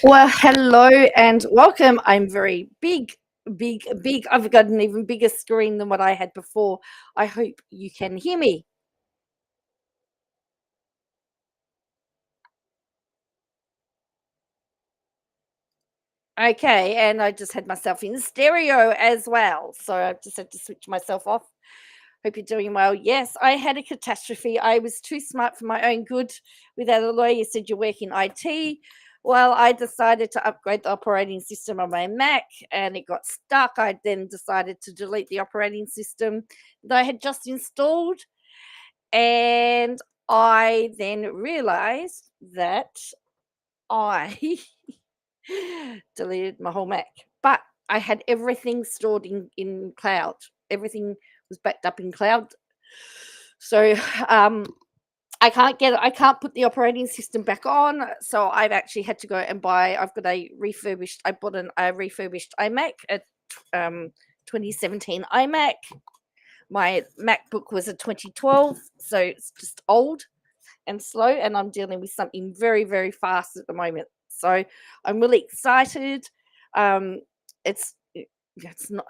Well, hello and welcome. I'm very big. I've got an even bigger screen than what I had before. I hope you can hear me. Okay, and I just had myself in stereo as well. So I just had to switch myself off. Hope you're doing well. Yes, I had a catastrophe. I was too smart for my own good. Without a lawyer said you work in IT. Well, I decided to upgrade the operating system on my Mac and it got stuck. I then decided to delete the operating system that I had just installed. And I then realized that I deleted my whole Mac. But I had everything stored in cloud. Everything was backed up in cloud. So um, I can't put the operating system back on. So I've actually had to go and buy. I've got I bought a refurbished iMac, a 2017 iMac. My MacBook was a 2012, so it's just old and slow, and I'm dealing with something very, very fast at the moment. So I'm really excited. Um, it's not.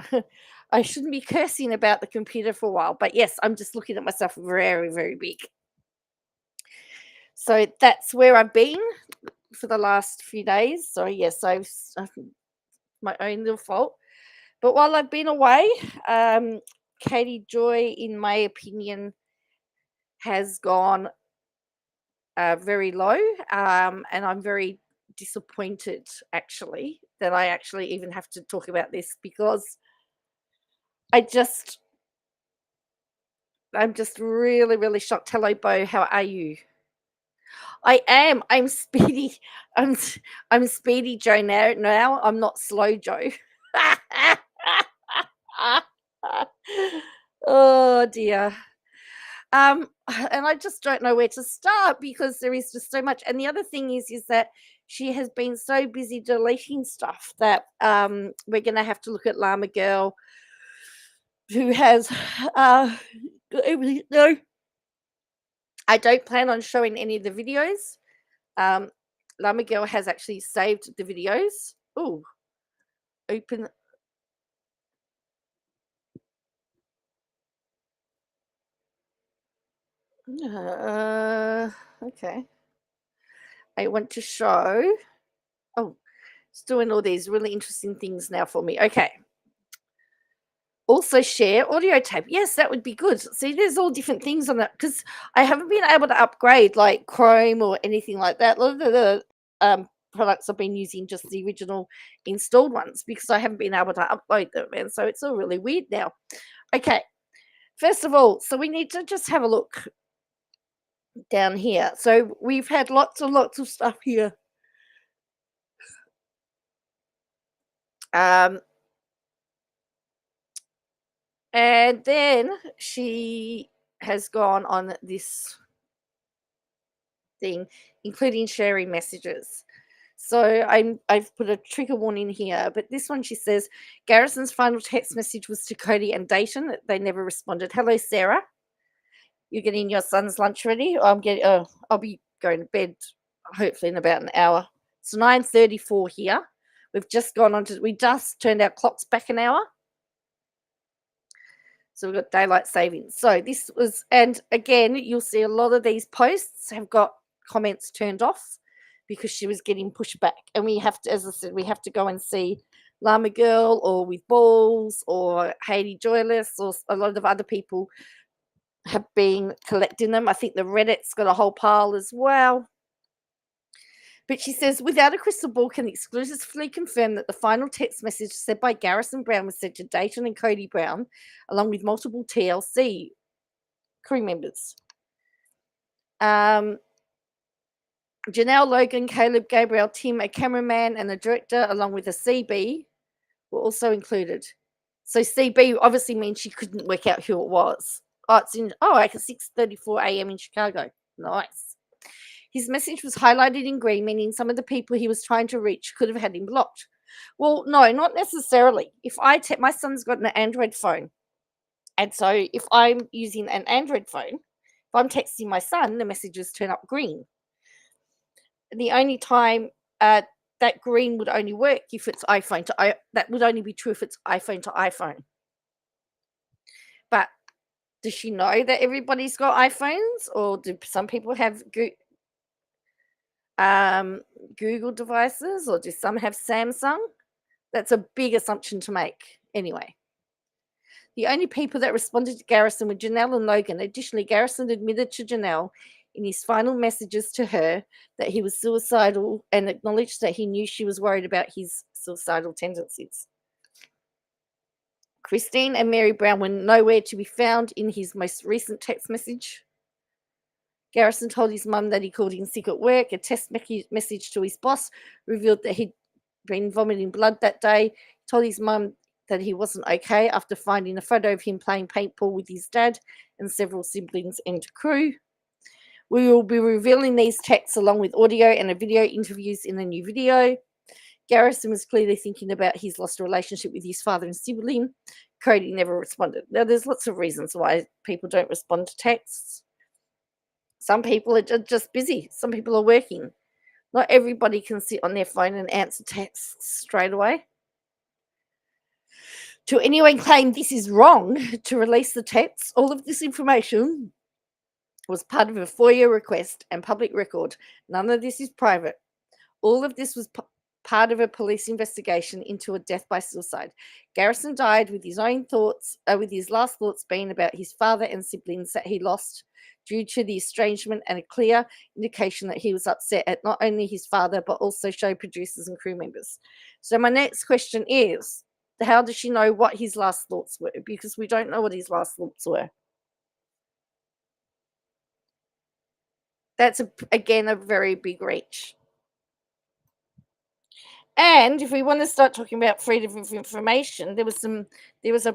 I shouldn't be cursing about the computer for a while, but yes, I'm just looking at myself very, very big. So that's where I've been for the last few days. So yes, I've my own little fault. But while I've been away, um, Katie Joy, in my opinion, has gone very low, and I'm very disappointed actually that I actually even have to talk about this because I just I'm just really really shocked. Hello, Bo. How are you? I am. I'm speedy. I'm speedy Joe now. Now I'm not slow Joe. Oh dear. And I just don't know where to start because there is just so much. And the other thing is that she has been so busy deleting stuff that we're going to have to look at Llama Girl, who has. No, I don't plan on showing any of the videos. Um, Llama Girl has actually saved the videos. Oh, open. Uh, okay. I want to show. Oh, it's doing all these really interesting things now for me. Okay. Also share audio tape. Yes, that would be good. See, there's all different things on that because I haven't been able to upgrade like Chrome or anything like that. A lot of the products I've been using just the original installed ones because I haven't been able to upload them, and so it's all really weird now. Okay, first of all, so we need to just have a look down here. So we've had lots and lots of stuff here. Um, and then she has gone on this thing, including sharing messages. So I've put a trigger warning here, but this one she says Garrison's final text message was to Cody and Dayton. They never responded. Hello, Sarah. You're getting your son's lunch ready? I'm getting. Oh, I'll be going to bed hopefully in about an hour. It's 9:34 here. We've just gone on to. We just turned our clocks back an hour. So we've got daylight savings. So this was, and again, you'll see a lot of these posts have got comments turned off because she was getting pushed back. And we have to, as I said, we have to go and see Llama Girl or with Balls or Haiti Joyless or a lot of other people have been collecting them. I think the Reddit's got a whole pile as well. But she says, without a crystal ball, can exclusively confirm that the final text message sent by Garrison Brown was sent to Dayton and Cody Brown, along with multiple TLC crew members. Janelle Logan, Caleb Gabriel, Tim, a cameraman, and the director, along with a CB, were also included. So CB obviously means she couldn't work out who it was. Oh, it's in like 6:34 a.m. in Chicago. Nice. His message was highlighted in green, meaning some of the people he was trying to reach could have had him blocked. Well, no, not necessarily. If my son's got an Android phone, and so if I'm using an Android phone, if I'm texting my son, the messages turn up green. The only time that green would only work if it's iPhone to that would only be true if it's iPhone to iPhone. But does she know that everybody's got iPhones, or do some people have Google devices, or do some have Samsung? That's a big assumption to make anyway. The only people that responded to Garrison were Janelle and Logan. Additionally, Garrison admitted to Janelle in his final messages to her that he was suicidal and acknowledged that he knew she was worried about his suicidal tendencies. Christine and Mary Brown were nowhere to be found in his most recent text message. Garrison told his mum that he called in sick at work. A text message to his boss revealed that he'd been vomiting blood that day. He told his mum that he wasn't okay after finding a photo of him playing paintball with his dad and several siblings and crew. We will be revealing these texts along with audio and a video interviews in the new video. Garrison was clearly thinking about his lost relationship with his father and sibling. Cody never responded. Now, there's lots of reasons why people don't respond to texts. Some people are just busy. Some people are working. Not everybody can sit on their phone and answer texts straight away. To anyone claim this is wrong to release the texts, all of this information was part of a FOIA request and public record. None of this is private. All of this was part of a police investigation into a death by suicide. Garrison died with his own thoughts, with his last thoughts being about his father and siblings that he lost due to the estrangement, and a clear indication that he was upset at not only his father but also show producers and crew members. So my next question is, how does she know what his last thoughts were? Because we don't know what his last thoughts were. That's, again, a very big reach. And if we want to start talking about freedom of information, there was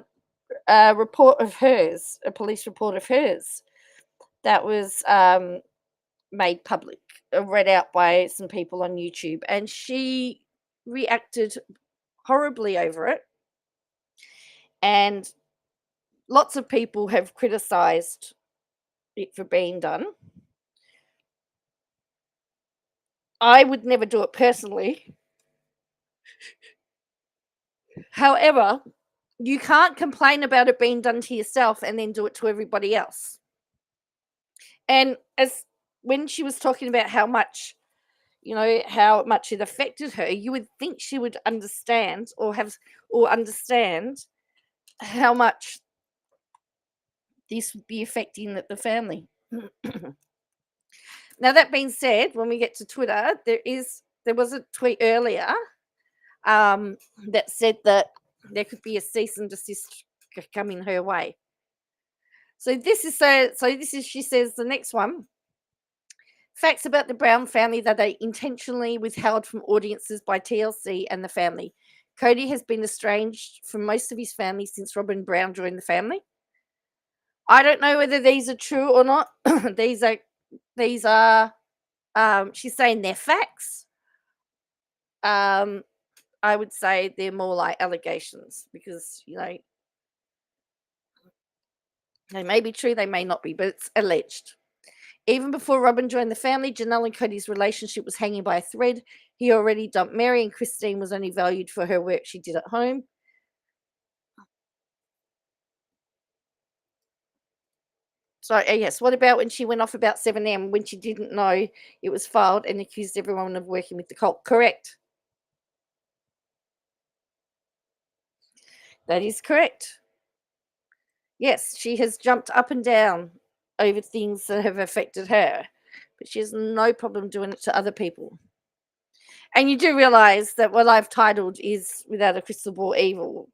a report of hers, a police report of hers, that was made public, read out by some people on YouTube, and she reacted horribly over it. And lots of people have criticized it for being done. I would never do it personally. However, you can't complain about it being done to yourself and then do it to everybody else. And when she was talking about how much it affected her, you would think she would understand or understand how much this would be affecting the family. Now, that being said, when we get to Twitter, there was a tweet earlier that said that there could be a cease and desist coming her way. So this is she says the next one. Facts about the Brown family that they intentionally withheld from audiences by TLC and the family. Cody has been estranged from most of his family since Robin Brown joined the family. I don't know whether these are true or not. These are she's saying they're facts. I would say they're more like allegations because, they may be true, they may not be, but it's alleged. Even before Robin joined the family, Janelle and Cody's relationship was hanging by a thread. He already dumped Mary, and Christine was only valued for her work she did at home. So, yes, what about when she went off about 7M when she didn't know it was filed and accused everyone of working with the cult? Correct. That is correct. Yes, she has jumped up and down over things that have affected her, but she has no problem doing it to other people. And you do realize that what I've titled is Without a Crystal Ball Evil.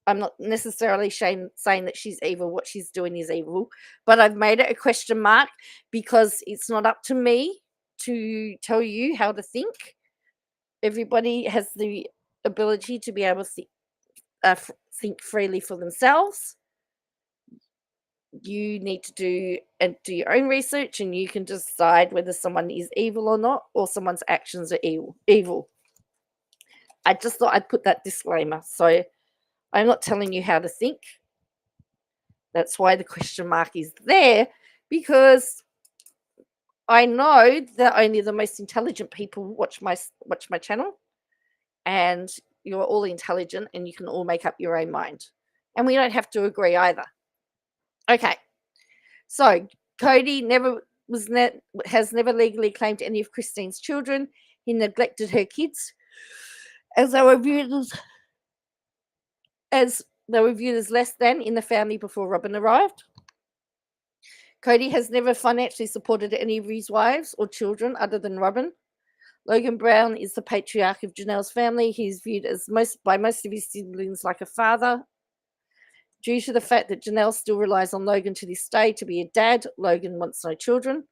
I'm not necessarily saying that she's evil. What she's doing is evil, but I've made it a question mark because it's not up to me to tell you how to think. Everybody has the ability to be able to think freely for themselves. You need to do your own research, and you can decide whether someone is evil or not, or someone's actions are evil. I just thought I'd put that disclaimer. So I'm not telling you how to think. That's why the question mark is there, because I know that only the most intelligent people watch my channel. and you're all intelligent and you can all make up your own mind. And we don't have to agree either. Okay. So Cody has never legally claimed any of Christine's children. He neglected her kids as they were viewed as less than in the family before Robin arrived. Cody has never financially supported any of his wives or children other than Robin. Logan Brown is the patriarch of Janelle's family. He's viewed as by most of his siblings like a father. Due to the fact that Janelle still relies on Logan to this day to be a dad, Logan wants no children.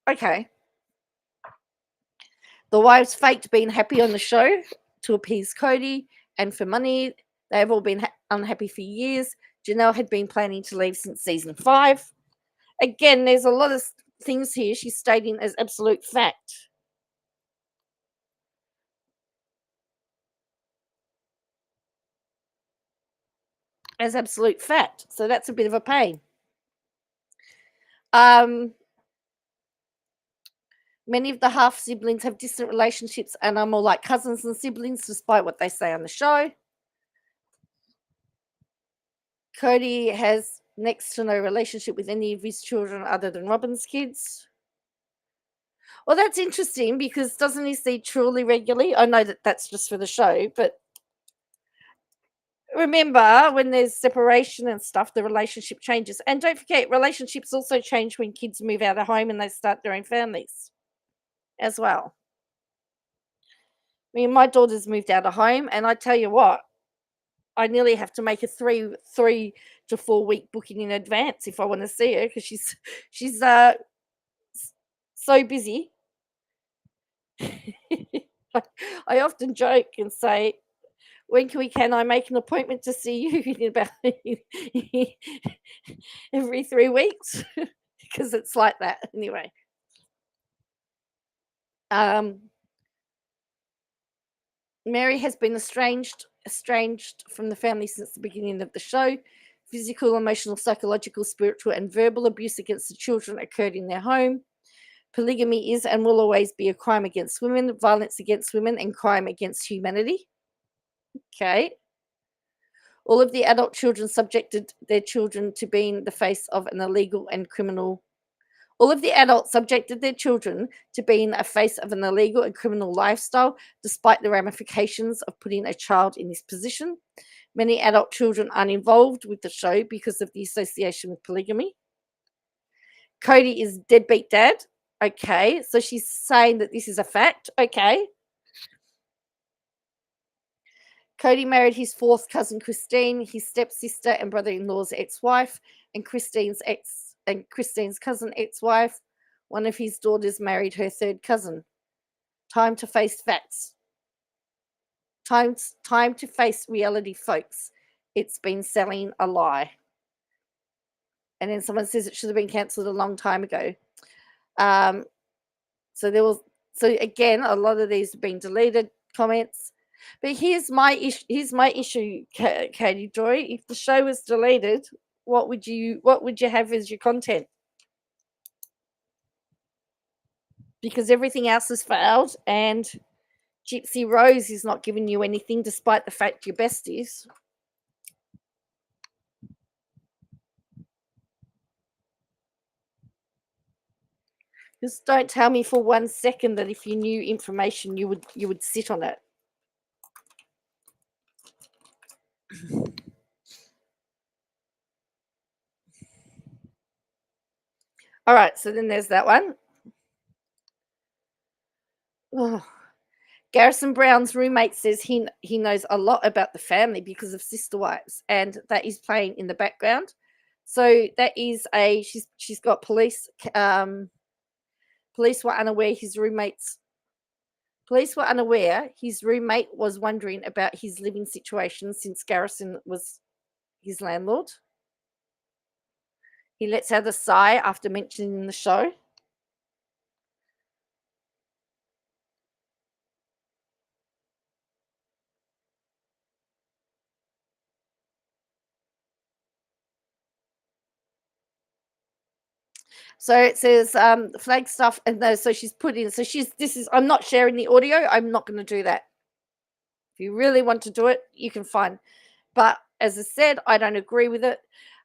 Okay. The wives faked being happy on the show to appease Cody and for money. They have all been unhappy for years. Janelle had been planning to leave since season 5. Again, there's a lot of things here she's stating as absolute fact. As absolute fact. So that's a bit of a pain. Many of the half siblings have distant relationships and are more like cousins than siblings, despite what they say on the show. Cody has next to no relationship with any of his children other than Robin's kids. Well, that's interesting because doesn't he see Truly regularly? I know that that's just for the show, but remember when there's separation and stuff, the relationship changes. And don't forget, relationships also change when kids move out of home and they start their own families as well. I mean, my daughter's moved out of home, and I tell you what, I nearly have to make a 3 to 4 week booking in advance if I want to see her because she's so busy. I often joke and say, when can I make an appointment to see you in about every 3 weeks? Because it's like that anyway. Mary has been estranged from the family since the beginning of the show. Physical, emotional, psychological, spiritual, and verbal abuse against the children occurred in their home. Polygamy is and will always be a crime against women, violence against women, and crime against humanity. Okay. All of the adult children subjected their children to being the face of an illegal and criminal. All of the adults subjected their children to being a face of an illegal and criminal lifestyle, despite the ramifications of putting a child in this position. Many adult children aren't involved with the show because of the association with polygamy. Cody is deadbeat dad. Okay, so she's saying that this is a fact. Okay. Cody married his 4th cousin Christine, his stepsister and brother-in-law's ex-wife, and Christine's cousin ex-wife. One of his daughters married her 3rd cousin. Time to face facts. Time to face reality, folks. It's been selling a lie. And then someone says it should have been cancelled a long time ago. So again, a lot of these have been deleted comments. But here's my issue, Katie Joy. If the show was deleted, what would you have as your content? Because everything else has failed, and Gypsy Rose is not giving you anything, despite the fact you're besties. Just don't tell me for 1 second that if you knew information, you would sit on it. All right, so then there's that one. Oh. Garrison Brown's roommate says he knows a lot about the family because of Sister Wives, and that is playing in the background. So that is she's got police. Police were unaware his roommate was wondering about his living situation since Garrison was his landlord. He lets out a sigh after mentioning the show. So it says flag stuff, and so she's put in. So I'm not sharing the audio. I'm not going to do that. If you really want to do it, you can find. But as I said, I don't agree with it.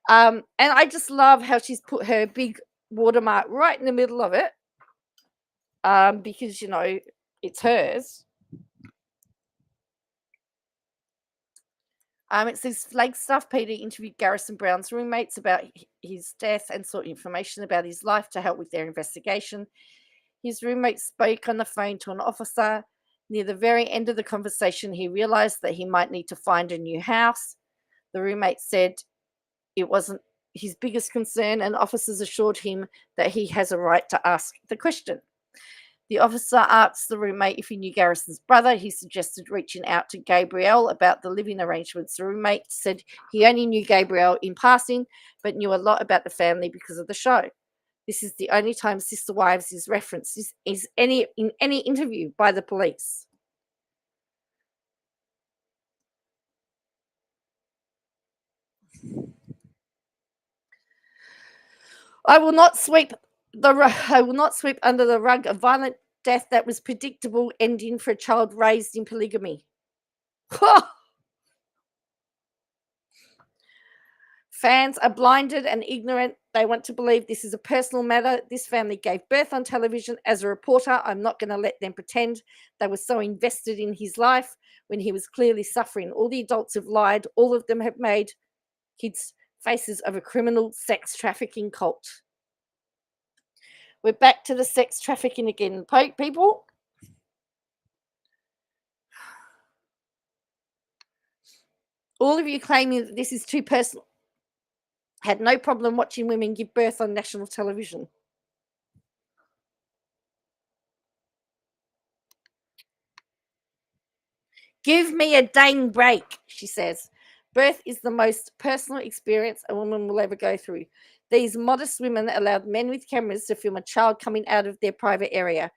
And I just love how she's put her big watermark right in the middle of it, because it's hers. It says Flagstaff Peter interviewed Garrison Brown's roommates about his death and sought information about his life to help with their investigation. His roommate spoke on the phone to an officer. Near the very end of the conversation, he realized that he might need to find a new house. The roommate said it wasn't his biggest concern, and officers assured him that he has a right to ask the question. The officer asked the roommate if he knew Garrison's brother. He suggested reaching out to Gabrielle about the living arrangements. The roommate said he only knew Gabrielle in passing, but knew a lot about the family because of the show. This is the only time Sister Wives is referenced in any interview by the police. I will not sweep under the rug a violent death that was predictable ending for a child raised in polygamy. Fans are blinded and ignorant. They want to believe this is a personal matter. This family gave birth on television. As a reporter, I'm not going to let them pretend they were so invested in his life when he was clearly suffering. All the adults have lied. All of them have made kids faces of a criminal sex trafficking cult. We're back to the sex trafficking again, people. All of you claiming that this is too personal had no problem watching women give birth on national television. Give me a dang break, she says. Birth is the most personal experience a woman will ever go through. These modest women allowed men with cameras to film a child coming out of their private area.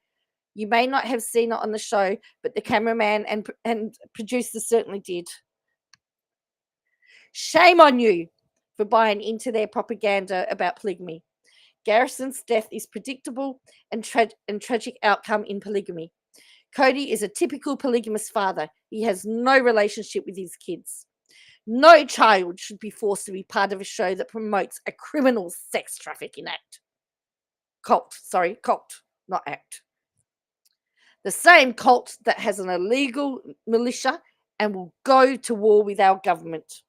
You may not have seen it on the show, but the cameraman and producer certainly did. Shame on you for buying into their propaganda about polygamy. Garrison's death is predictable and tragic outcome in polygamy. Cody is a typical polygamous father. He has no relationship with his kids. No child should be forced to be part of a show that promotes a criminal sex trafficking act. Cult, not act. The same cult that has an illegal militia and will go to war with our government.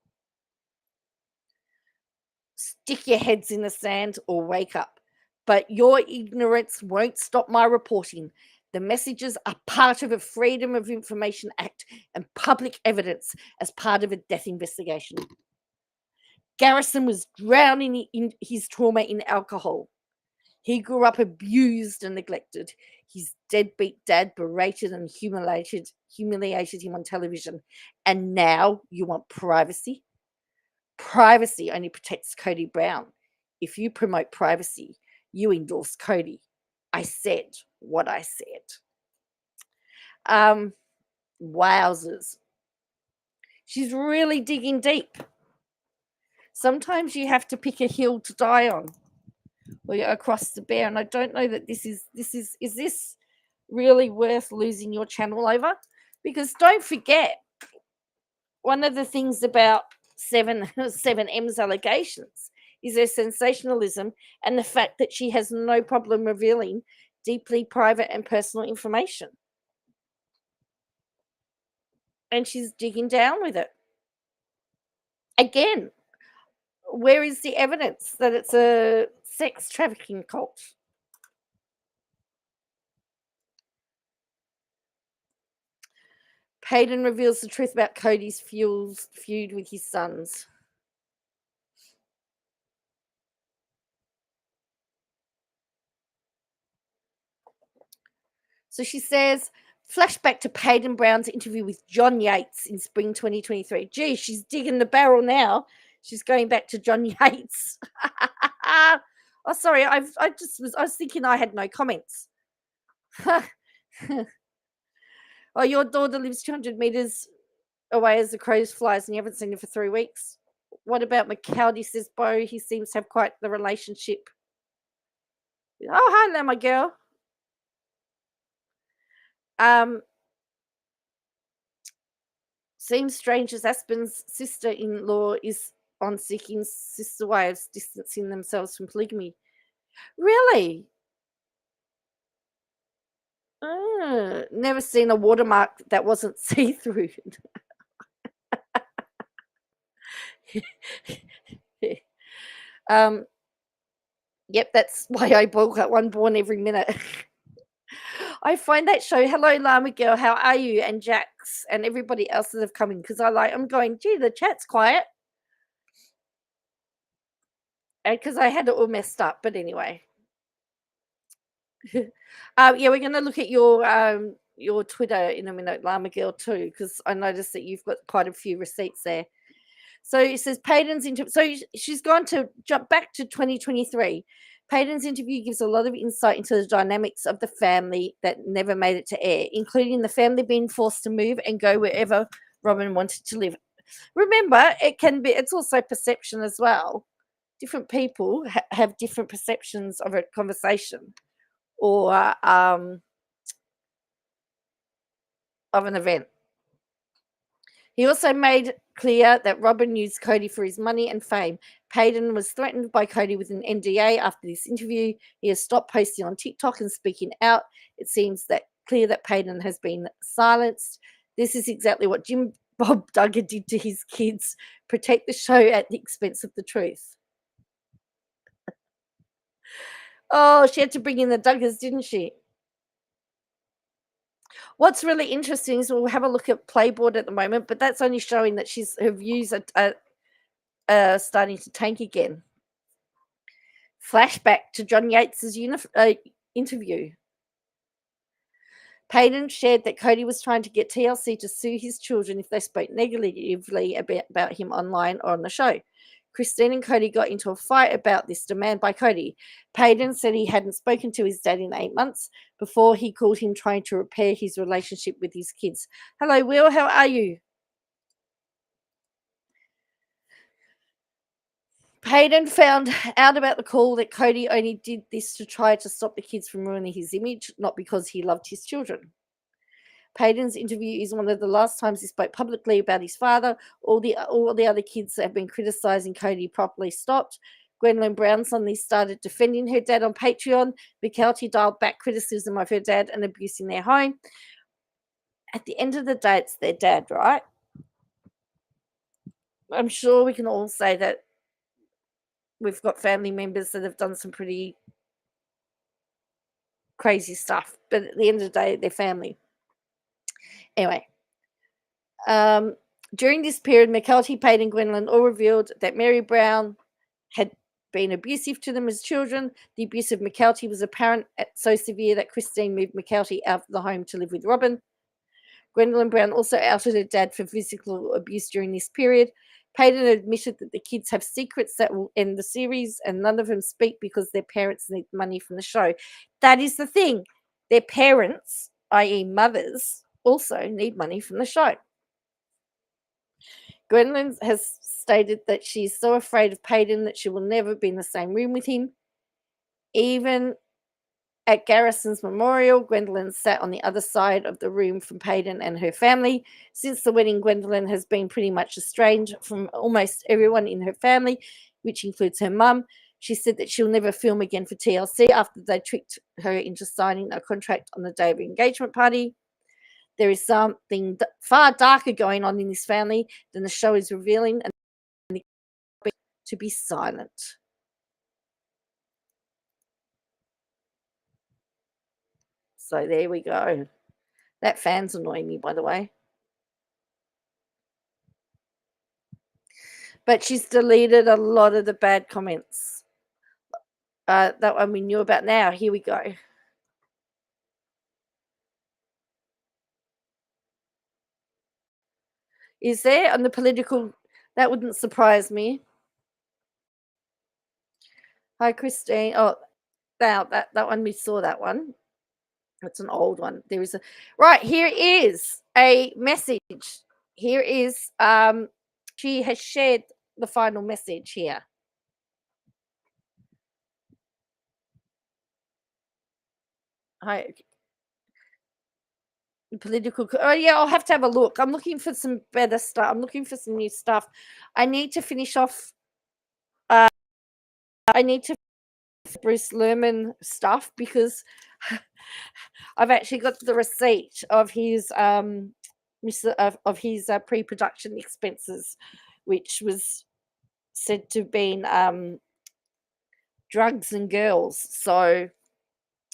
Stick your heads in the sand or wake up. But your ignorance won't stop my reporting. The messages are part of a Freedom of Information Act and public evidence as part of a death investigation. Garrison was drowning in his trauma in alcohol. He grew up abused and neglected. His deadbeat dad berated and humiliated him on television. And now you want privacy? Privacy only protects Cody Brown. If you promote privacy, you endorse Cody. I said what I said. Wowzers. She's really digging deep. Sometimes you have to pick a hill to die on, or you're across the bear. And I don't know that is this really worth losing your channel over? Because don't forget, one of the things about 7M's allegations is their sensationalism and the fact that she has no problem revealing deeply private and personal information. And she's digging down with it. Again, where is the evidence that it's a sex trafficking cult? Payton reveals the truth about Cody's feud with his sons. So she says, flashback to Payton Brown's interview with John Yates in spring 2023. Gee, she's digging the barrel now. She's going back to John Yates. Oh, sorry. I was thinking I had no comments. Oh, your daughter lives 200 meters away as the crows flies and you haven't seen him for 3 weeks. What about McCowdy, says Bo? He seems to have quite the relationship. Oh, hi there, my girl. Um, Seems strange as Aspen's sister-in-law is on seeking sister wives, distancing themselves from polygamy. Really? Never seen a watermark that wasn't see-through. um, yep, that's why I got one born every minute. I find that show. Hello, Llama Girl. How are you? And Jax and everybody else that have come in because I'm going. Gee, the chat's quiet, because I had it all messed up. But anyway, yeah, we're going to look at your Twitter in a minute, Llama Girl, too, because I noticed that you've got quite a few receipts there. So it says Payton's interview. So she's gone to jump back to 2023. Payton's interview gives a lot of insight into the dynamics of the family that never made it to air, including the family being forced to move and go wherever Robin wanted to live. Remember, it's also perception as well. Different people have different perceptions of a conversation or of an event. He also made clear that Robin used Cody for his money and fame. Payton was threatened by Cody with an NDA after this interview. He has stopped posting on TikTok and speaking out. It seems that clear that Payton has been silenced. This is exactly what Jim Bob Duggar did to his kids. Protect the show at the expense of the truth. Oh, she had to bring in the Duggars, didn't she? What's really interesting is we'll have a look at Playboard at the moment, but that's only showing that her views are starting to tank again. Flashback to John Yates's interview. Payton shared that Cody was trying to get TLC to sue his children if they spoke negatively about him online or on the show. Christine and Cody got into a fight about this demand by Cody. Payton said he hadn't spoken to his dad in 8 months before he called him trying to repair his relationship with his kids. Hello, Will. How are you? Payton found out about the call that Cody only did this to try to stop the kids from ruining his image, not because he loved his children. Payton's interview is one of the last times he spoke publicly about his father. All the other kids that have been criticizing Cody properly stopped. Gwendolyn Brown suddenly started defending her dad on Patreon. McKelty dialed back criticism of her dad and abuse in their home. At the end of the day, it's their dad, right? I'm sure we can all say that we've got family members that have done some pretty crazy stuff, but at the end of the day, they're family. Anyway, during this period, McKelty, Payton, and Gwendolyn all revealed that Mary Brown had been abusive to them as children. The abuse of McKelty was apparent, so severe that Christine moved McKelty out of the home to live with Robin. Gwendolyn Brown also outed her dad for physical abuse during this period. Payton admitted that the kids have secrets that will end the series, and none of them speak because their parents need money from the show. That is the thing. Their parents, i.e., mothers, also need money from the show. Gwendolyn has stated that she's so afraid of Payton that she will never be in the same room with him. Even at Garrison's memorial, Gwendolyn sat on the other side of the room from Payton and her family. Since the wedding, Gwendolyn has been pretty much estranged from almost everyone in her family, which includes her mum. She said that she'll never film again for TLC after they tricked her into signing a contract on the day of her engagement party. There is something far darker going on in this family than the show is revealing, and to be silent. So there we go. That fan's annoying me, by the way. But she's deleted a lot of the bad comments. That one we knew about now. Here we go. Is there on the political? That wouldn't surprise me. Hi, Christine. Oh, now that one we saw that one. It's an old one. There is a right here is a message. Here is she has shared the final message here. Hi, political. Oh yeah, I'll have to have a look. I'm looking for some better stuff. I'm looking for some new stuff. I need to finish off. Uh, I need to Bruce Lerman stuff because I've actually got the receipt of his of his pre-production expenses, which was said to have been drugs and girls. So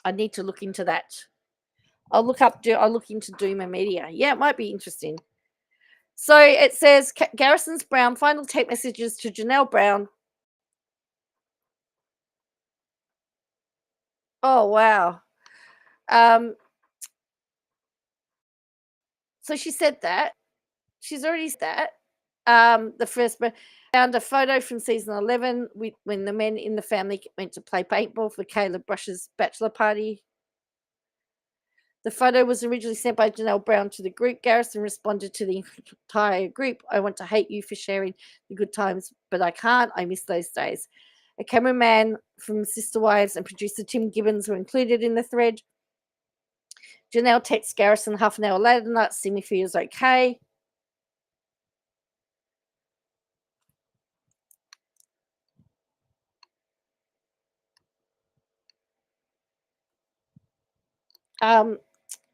I need to look into that. I'll look into Duma Media. Yeah, it might be interesting. So it says Garrison's Brown final tape messages to Janelle Brown. Oh wow. Um, so she said that. She's already said that. The first found a photo from season 11 when the men in the family went to play paintball for Caleb Brush's bachelor party. The photo was originally sent by Janelle Brown to the group. Garrison responded to the entire group. I want to hate you for sharing the good times, but I can't. I miss those days. A cameraman from Sister Wives and producer Tim Gibbons were included in the thread. Janelle texts Garrison half an hour later tonight, see me if he was okay.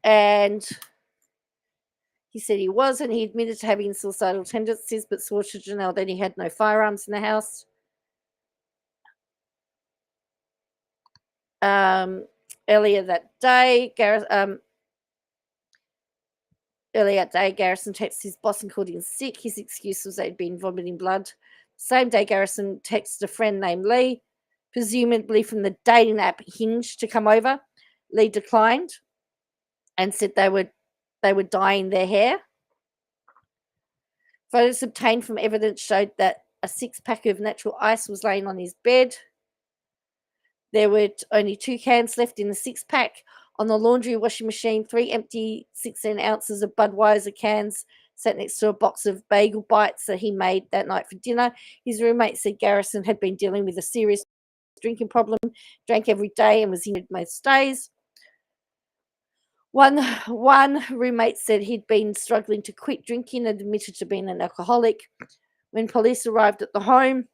And he said he was, and he admitted to having suicidal tendencies, but swore to Janelle that he had no firearms in the house. Earlier that day, Garrison texted his boss and called him sick. His excuse was that he'd been vomiting blood. Same day, Garrison texted a friend named Lee, presumably from the dating app Hinge, to come over. Lee declined and said they were dyeing their hair. Photos obtained from evidence showed that a 6-pack of natural ice was laying on his bed. There were only 2 cans left in the 6-pack. On the laundry washing machine, 3 empty 16 ounces of Budweiser cans sat next to a box of bagel bites that he made that night for dinner. His roommate said Garrison had been dealing with a serious drinking problem, drank every day and was injured most days. One roommate said he'd been struggling to quit drinking and admitted to being an alcoholic. When police arrived at the home,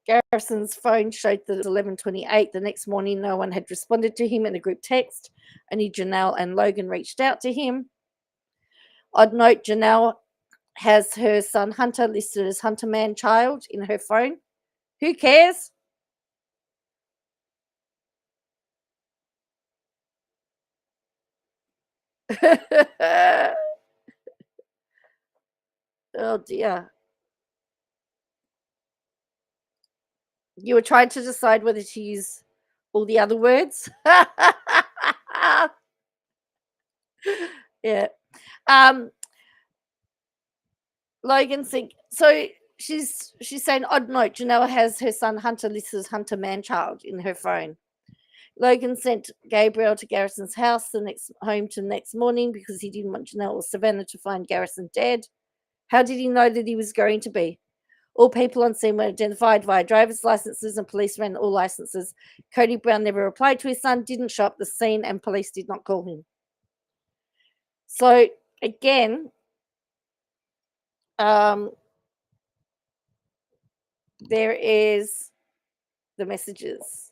Garrison's phone showed that it was 11:28. The next morning, no one had responded to him in a group text. Only Janelle and Logan reached out to him. Odd note, Janelle has her son Hunter listed as Hunter Man Child in her phone. Who cares? Oh dear. You were trying to decide whether to use all the other words. Yeah. Logan said so she's saying odd note, Janelle has her son Hunter listed as Hunter Manchild in her phone. Logan sent Gabriel to Garrison's house the next morning because he didn't want Janelle or Savannah to find Garrison dead. How did he know that he was going to be? All people on scene were identified via driver's licenses and police ran all licenses. Cody Brown never replied to his son, didn't show up at the scene, and police did not call him. So again, there is the messages.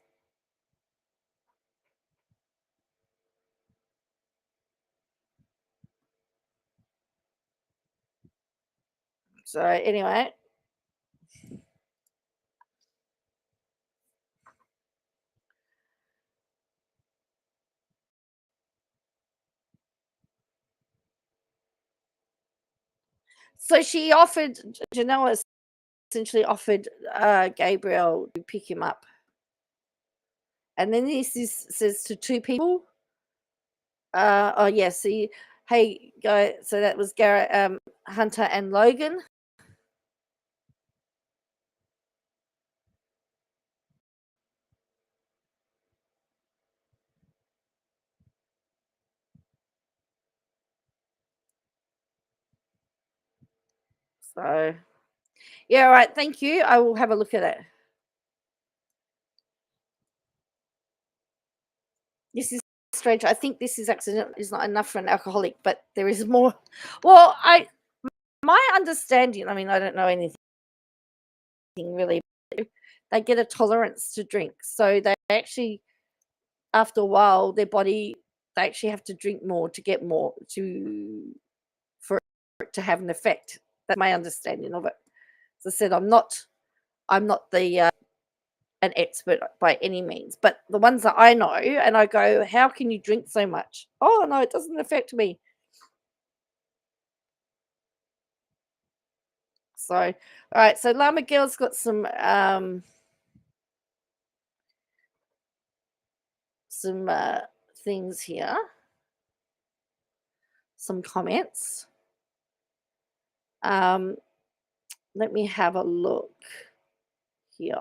So anyway, so she offered Janelle essentially offered Gabriel to pick him up, and then this says to 2 people. Oh yes, yeah, so hey guy, so that was Garrett, Hunter and Logan. So yeah, all right, thank you. I will have a look at it. This is strange. I think this is accident is not enough for an alcoholic, but there is more. Well, my understanding, I mean, I don't know anything really. They get a tolerance to drink, so they actually, after a while, their body they actually have to drink more to get more for it to have an effect. That's my understanding of it. As I said, I'm not the an expert by any means, but the ones that I know, and I go, how can you drink so much? Oh no, it doesn't affect me. So, all right. So Llama Girl's got some things here, some comments. Let me have a look here.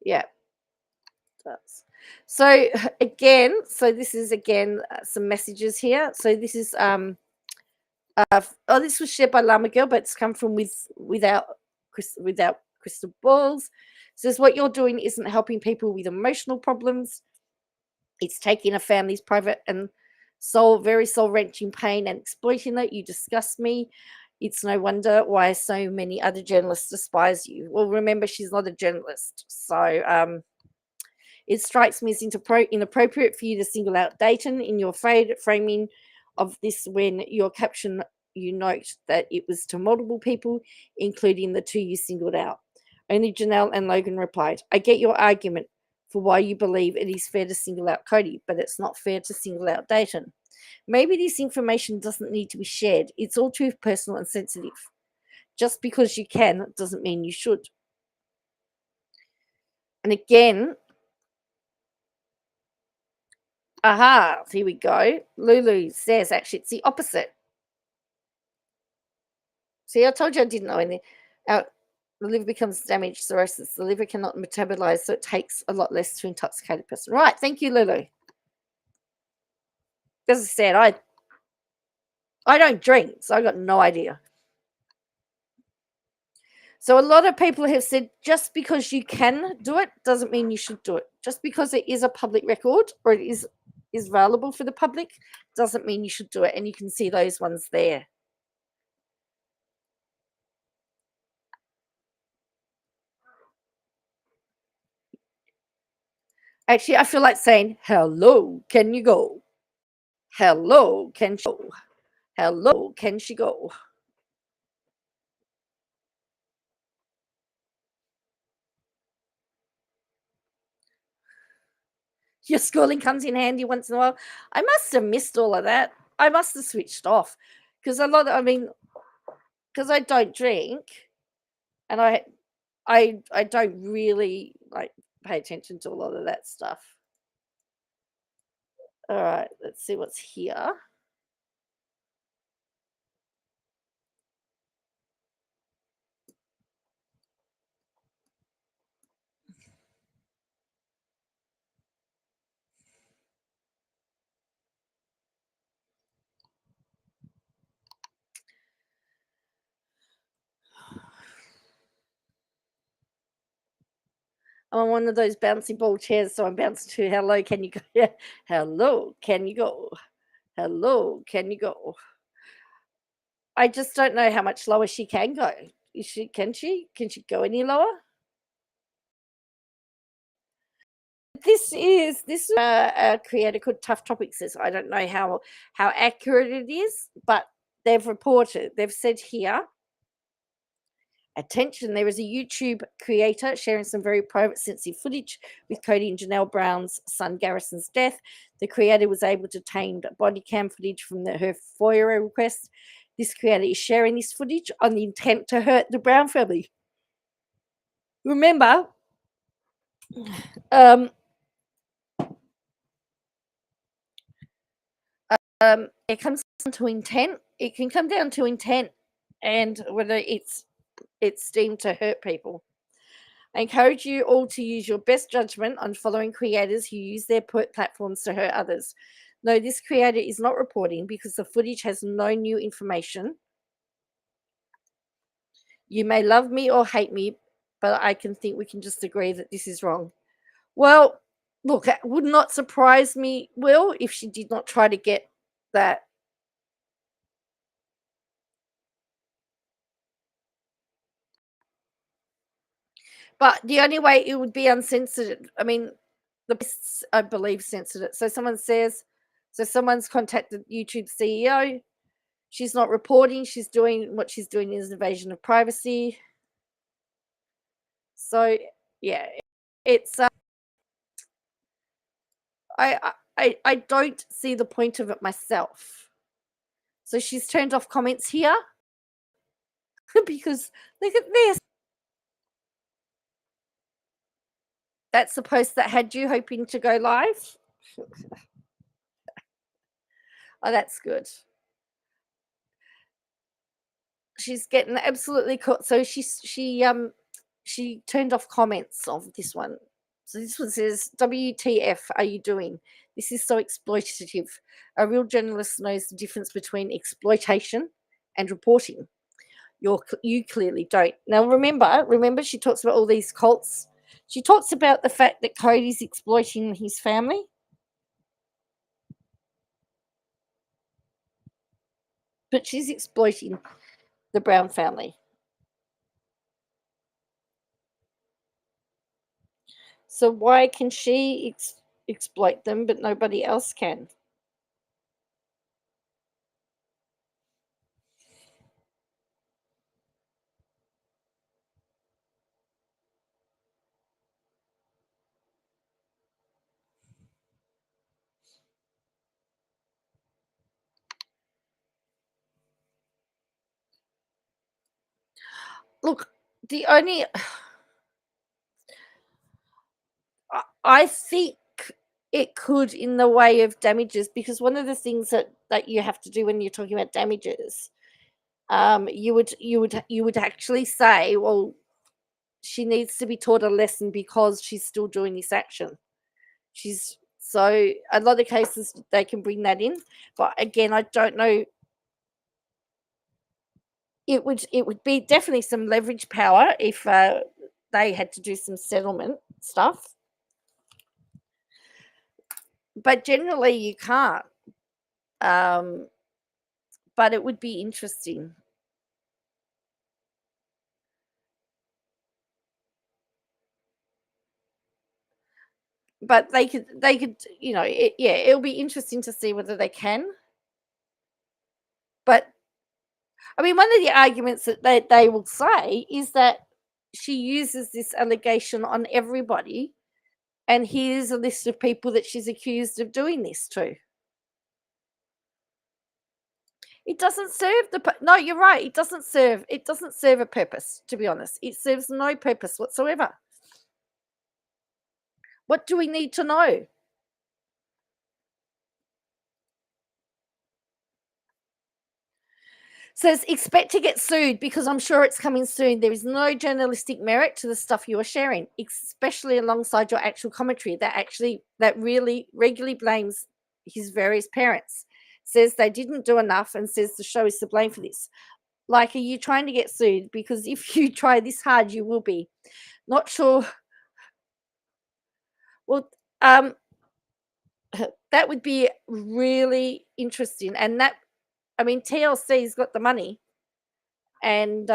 Yeah, it does. So again, so this is again some messages here. So this is this was shared by Llama Girl, but it's come from without crystal balls. It says what you're doing isn't helping people with emotional problems. It's taking a family's private and very soul wrenching pain and exploiting it. You disgust me. It's no wonder why so many other journalists despise you. Well, remember, she's not a journalist. So it strikes me as inappropriate for you to single out Dayton in your framing of this when your caption you note that it was to multiple people, including the two you singled out. Only Janelle and Logan replied, I get your argument for why you believe it is fair to single out Cody, but it's not fair to single out Dayton. Maybe this information doesn't need to be shared. It's all too personal and sensitive. Just because you can doesn't mean you should. And again, aha, here we go. Lulu says actually it's the opposite. See, I told you I didn't know anything. The liver becomes damaged, cirrhosis. The liver cannot metabolize, so it takes a lot less to intoxicate a person. Right, thank you, Lulu. As I said, I don't drink, so I got no idea. So a lot of people have said just because you can do it doesn't mean you should do it. Just because it is a public record or it is available for the public doesn't mean you should do it. And you can see those ones there. Actually, I feel like saying, hello, can you go? Hello, can she go? Hello, can she go? Your schooling comes in handy once in a while. I must have missed all of that. I must have switched off because because I don't drink and I don't really like pay attention to a lot of that stuff. All right, let's see what's here. I'm on one of those bouncy ball chairs, so I'm bouncing to hello, can you go? Yeah. Hello, can you go? Hello, can you go? I just don't know how much lower she can go. Can she? Can she go any lower? This a creator called Tough Topics says I don't know how accurate it is, but they've said here, attention, there is a YouTube creator sharing some very private sensitive footage with Cody and Janelle Brown's son Garrison's death. The creator was able to obtain body cam footage from her FOIA request. This creator is sharing this footage on the intent to hurt the Brown family. Remember, it comes down to intent. It can come down to intent and whether it's deemed to hurt people. I encourage you all to use your best judgment on following creators who use their platforms to hurt others. No, this creator is not reporting because the footage has no new information. You may love me or hate me, but I can think we can just agree that this is wrong. Well, look, it would not surprise me, Will, if she did not try to get that. But the only way it would be uncensored, I mean, the press, I believe, censored it. So someone's contacted YouTube CEO. She's not reporting. She's doing what she's doing is invasion of privacy. So yeah, it's I don't see the point of it myself. So she's turned off comments here because look at this. That's the post that had you hoping to go live. Oh, that's good. She's getting absolutely caught. So she turned off comments of this one. So this one says, "WTF are you doing? This is so exploitative. A real journalist knows the difference between exploitation and reporting. You clearly don't." Now remember, she talks about all these cults. She talks about the fact that Cody's exploiting his family. But she's exploiting the Brown family. So why can she exploit them, but nobody else can? Look, the only I think it could in the way of damages, because one of the things that you have to do when you're talking about damages, you would actually say, well, she needs to be taught a lesson because she's still doing this action. She's so a lot of cases they can bring that in, but again, I don't know. It would be definitely some leverage power if they had to do some settlement stuff, but generally you can't. Um, but it would be interesting. But they could, yeah, it'll be interesting to see whether they can. But I mean, one of the arguments that they will say is that she uses this allegation on everybody, and here's a list of people that she's accused of doing this to. It doesn't serve no, you're right. It doesn't serve a purpose, to be honest. It serves no purpose whatsoever. What do we need to know? Says expect to get sued because I'm sure it's coming soon. There is no journalistic merit to the stuff you are sharing, especially alongside your actual commentary that really regularly blames his various parents. Says they didn't do enough and says the show is to blame for this. Like, are you trying to get sued? Because if you try this hard, you will be. Not sure. Well, that would be really interesting. And that, I mean, TLC's got the money, and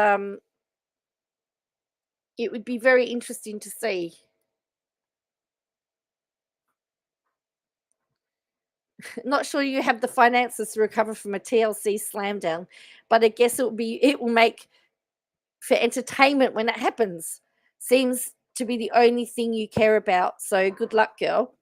it would be very interesting to see. Not sure you have the finances to recover from a TLC slam down, but I guess it will make for entertainment when it happens. Seems to be the only thing you care about. So good luck, girl.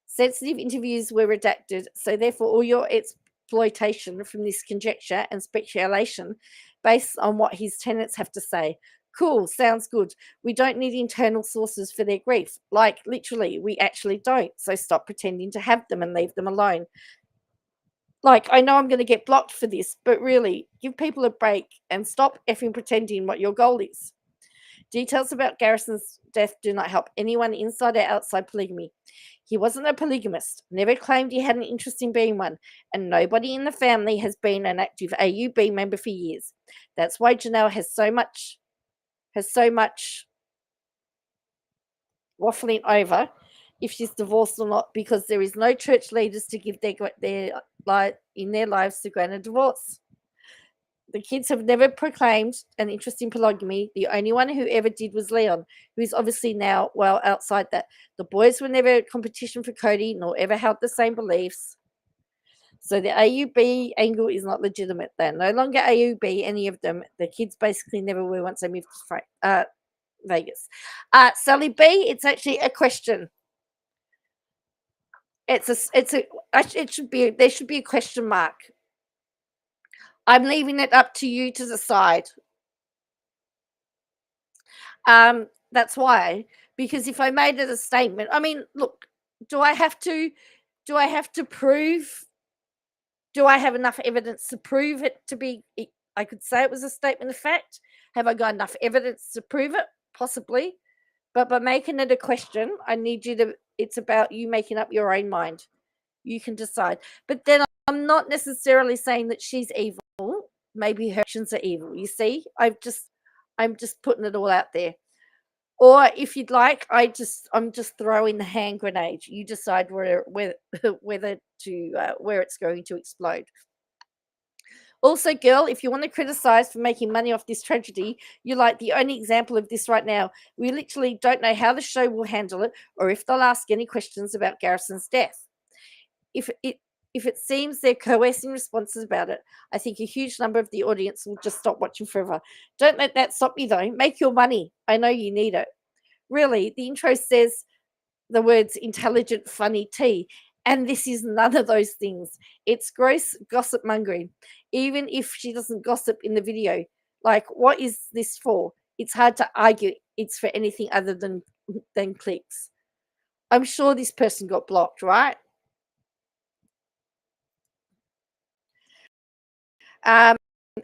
Sensitive interviews were redacted, so therefore all your exploitation from this conjecture and speculation based on what his tenants have to say. Cool, sounds good. We don't need internal sources for their grief. Like, literally, we actually don't. So stop pretending to have them and leave them alone. Like, I know I'm going to get blocked for this, but really, give people a break and stop effing pretending what your goal is. Details about Garrison's death do not help anyone inside or outside polygamy. He wasn't a polygamist, never claimed he had an interest in being one, and nobody in the family has been an active AUB member for years. That's why Janelle has so much waffling over if she's divorced or not, because there is no church leaders to give their lives to grant a divorce. The kids have never proclaimed an interest in polygamy. The only one who ever did was Leon, who is obviously now well outside that. The boys were never a competition for Cody, nor ever held the same beliefs. So the AUB angle is not legitimate. They're no longer AUB, any of them. The kids basically never were once they moved to Vegas. Sally B, it's actually a question. It should be, there should be a question mark. I'm leaving it up to you to decide. That's why, because if I made it a statement, I mean, look, do I have to prove, do I have enough evidence to prove it to be, I could say it was a statement of fact. Have I got enough evidence to prove it? Possibly. But by making it a question, I need you to, it's about you making up your own mind. You can decide. But then I'm not necessarily saying that she's evil. Maybe her actions are evil. You see, I'm just putting it all out there. Or if you'd like, I'm just throwing the hand grenade. You decide whether to where it's going to explode. Also, girl, if you want to criticize for making money off this tragedy, you're like the only example of this right now. We literally don't know how the show will handle it or if they'll ask any questions about Garrison's death. If it seems they're coercing responses about it, I think a huge number of the audience will just stop watching forever. Don't let that stop you, though. Make your money. I know you need it. Really, the intro says the words intelligent, funny tea, and this is none of those things. It's gross gossip mongering, even if she doesn't gossip in the video. Like, what is this for? It's hard to argue it's for anything other than clicks. I'm sure this person got blocked, right? Exploitative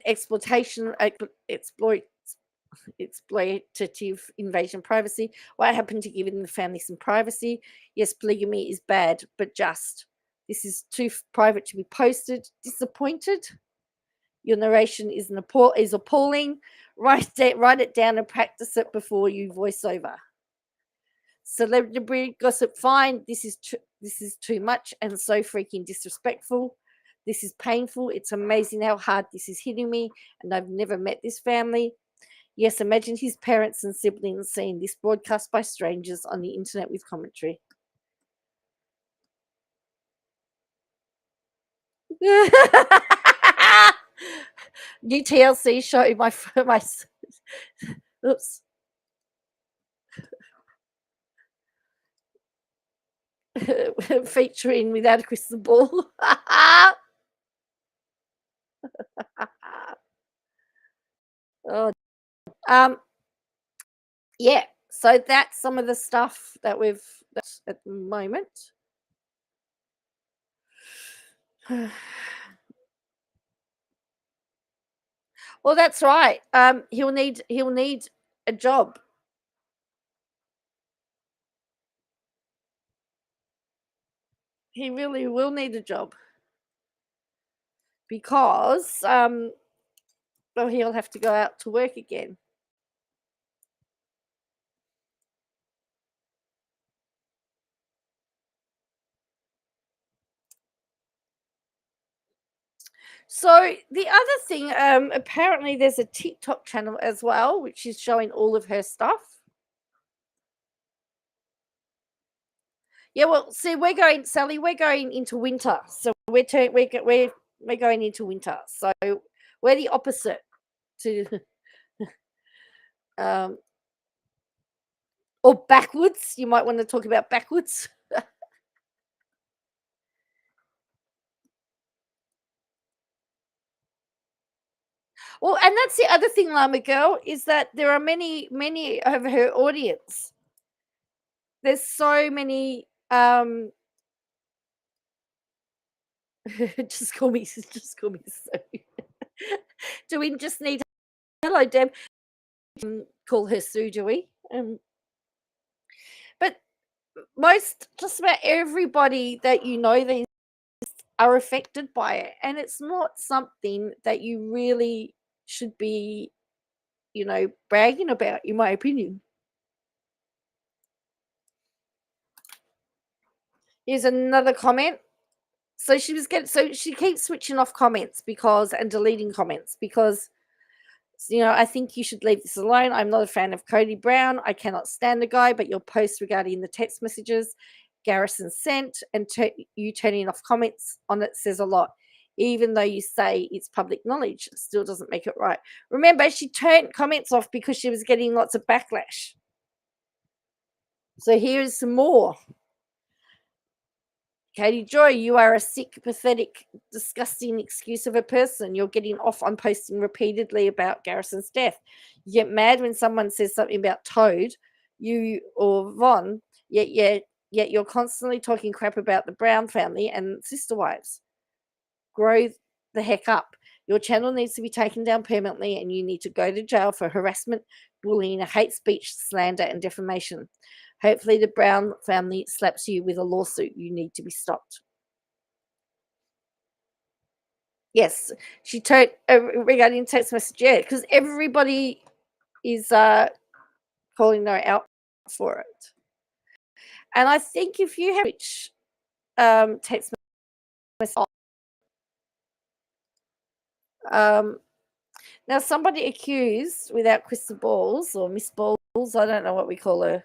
invasion of privacy. What happened to giving the family some privacy? Yes, polygamy is bad, but just. This is too private to be posted. Disappointed? Your narration is appalling. Write it down and practice it before you voice over. Celebrity gossip, fine. This is too much and so freaking disrespectful. This is painful. It's amazing how hard this is hitting me, and I've never met this family. Yes, imagine his parents and siblings seeing this broadcast by strangers on the internet with commentary. New TLC show, my oops. Featuring Without a Crystal Ball. Oh, yeah. So that's some of the stuff that we've at the moment. Well, that's right. He'll need a job. He really will need a job because well, he'll have to go out to work again. So the other thing, apparently there's a TikTok channel as well, which is showing all of her stuff. Yeah, well, see, Sally, we're going into winter, so we're going into winter, so we're the opposite to, or backwards. You might want to talk about backwards. Well, and that's the other thing, Llama Girl, is that there are many of her audience. There's so many. Just call me so. Do we just need? Hello, Deb. call her Sue, do we? But just about everybody that you know these are affected by it, and it's not something that you really should be, bragging about, in my opinion. Here's another comment. So she keeps switching off comments and deleting comments because I think you should leave this alone. I'm not a fan of Cody Brown. I cannot stand the guy, but your post regarding the text messages Garrison sent and you turning off comments on it says a lot. Even though you say it's public knowledge, it still doesn't make it right. Remember, she turned comments off because she was getting lots of backlash. So here's some more. Katie Joy, you are a sick, pathetic, disgusting excuse of a person. You're getting off on posting repeatedly about Garrison's death. You get mad when someone says something about Toad, you or Von, yet you're constantly talking crap about the Brown family and sister wives. Grow the heck up. Your channel needs to be taken down permanently and you need to go to jail for harassment, bullying, hate speech, slander, and defamation. Hopefully the Brown family slaps you with a lawsuit. You need to be stopped. Yes, she told regarding text message, because everybody is calling her out for it. And I think if you have which text message now somebody accused without crystal balls or Miss Balls, I don't know what we call her,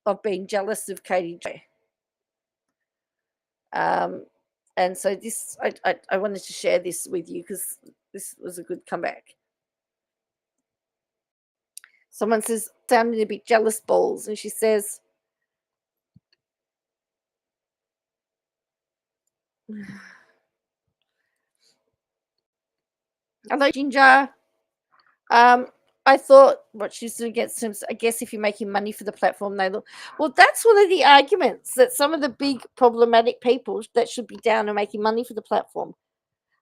of being jealous of Katie Joy. And so this, I wanted to share this with you because this was a good comeback. Someone says, sounding a bit jealous balls, and she says, hello, Ginger. I thought what she's doing against him. I guess if you're making money for the platform, they look. Well, that's one of the arguments that some of the big problematic people that should be down are making money for the platform.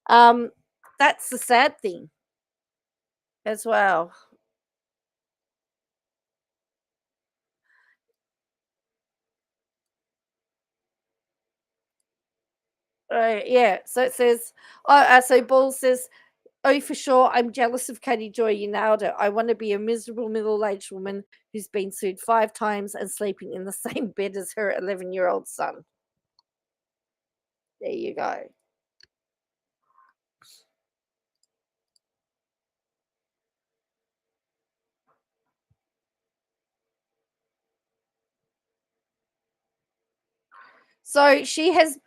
That's the sad thing as well. Yeah. So it says, so Ball says, oh, for sure, I'm jealous of Katie Joy. You nailed it. I want to be a miserable middle-aged woman who's been sued 5 times and sleeping in the same bed as her 11-year-old son. There you go. So she has,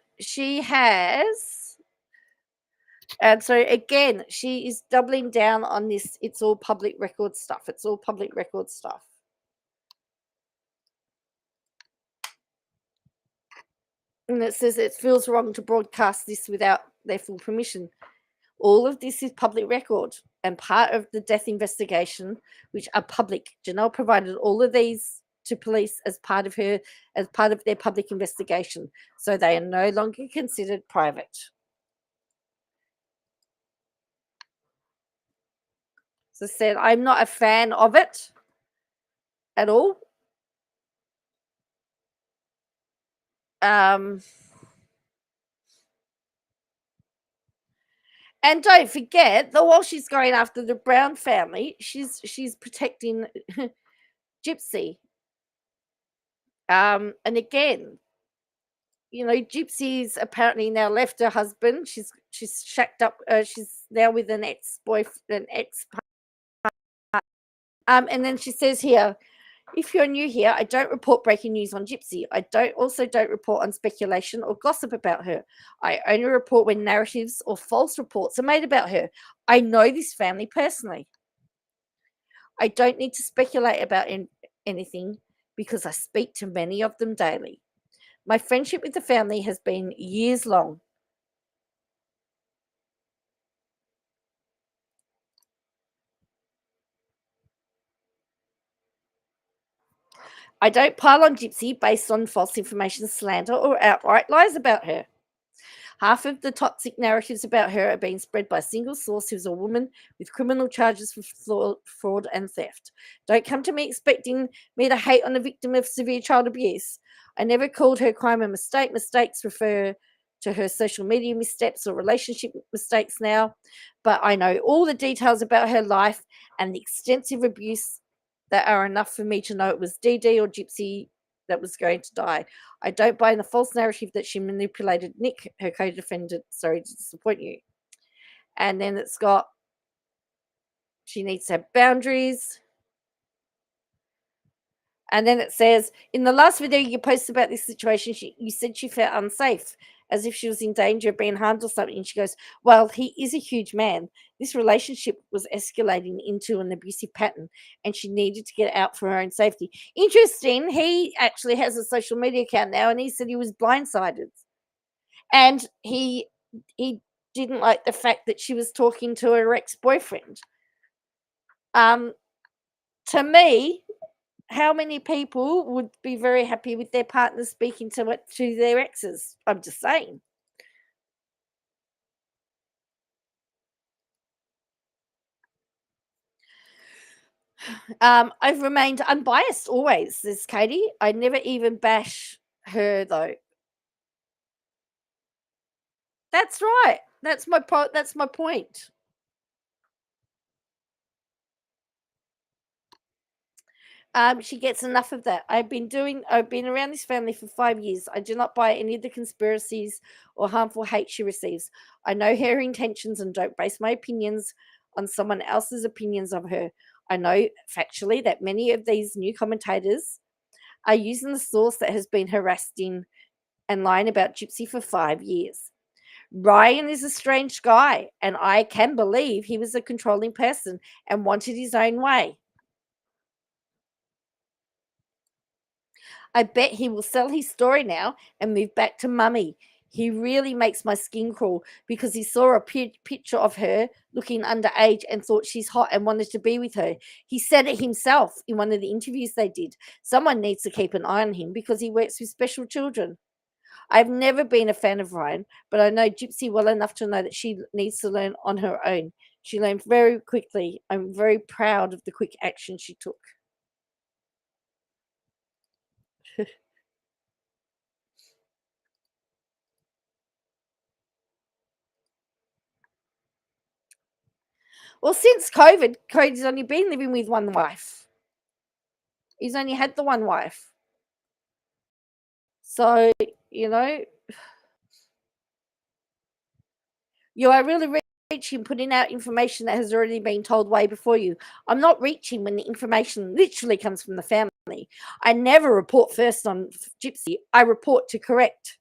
and so again, she is doubling down on this. It's all public record stuff. It's all public record stuff. And it says it feels wrong to broadcast this without their full permission. All of this is public record and part of the death investigation, which are public. Janelle provided all of these to police as part of their public investigation. So they are no longer considered private. So said, I'm not a fan of it at all. And don't forget that while she's going after the Brown family, she's protecting Gypsy. And again, Gypsy's apparently now left her husband. She's shacked up. She's now with an ex-boyfriend, and then she says here, if you're new here, I don't report breaking news on Gypsy. I don't report on speculation or gossip about her. I only report when narratives or false reports are made about her. I know this family personally. I don't need to speculate about anything because I speak to many of them daily. My friendship with the family has been years long. I don't pile on Gypsy based on false information, slander, or outright lies about her. Half of the toxic narratives about her are being spread by a single source who's a woman with criminal charges for fraud and theft. Don't come to me expecting me to hate on a victim of severe child abuse. I never called her crime a mistake. Mistakes refer to her social media missteps or relationship mistakes now. But I know all the details about her life and the extensive abuse that are enough for me to know it was DD or Gypsy that was going to die. I don't buy in the false narrative that she manipulated Nick, her co-defendant. Sorry to disappoint you. And then it's got, she needs to have boundaries. And then it says, in the last video you posted about this situation, you said she felt unsafe, as if she was in danger of being harmed or something. And she goes, well, he is a huge man. This relationship was escalating into an abusive pattern, and she needed to get out for her own safety. Interesting. He actually has a social media account now, and he said he was blindsided. And he didn't like the fact that she was talking to her ex-boyfriend. To me, how many people would be very happy with their partner speaking to their exes? I'm just saying. I've remained unbiased always, says Katie. I never even bash her though. That's right. That's my point. She gets enough of that. I've been around this family for 5 years. I do not buy any of the conspiracies or harmful hate she receives. I know her intentions and don't base my opinions on someone else's opinions of her. I know factually that many of these new commentators are using the source that has been harassing and lying about Gypsy for 5 years. Ryan is a strange guy, and I can believe he was a controlling person and wanted his own way. I bet he will sell his story now and move back to mummy. He really makes my skin crawl because he saw a picture of her looking underage and thought she's hot and wanted to be with her. He said it himself in one of the interviews they did. Someone needs to keep an eye on him because he works with special children. I've never been a fan of Ryan, but I know Gypsy well enough to know that she needs to learn on her own. She learned very quickly. I'm very proud of the quick action she took. Well, since COVID, Cody's only been living with one wife. He's only had the one wife. So, you are really reaching, putting out information that has already been told way before you. I'm not reaching when the information literally comes from the family. I never report first on Gypsy. I report to correct.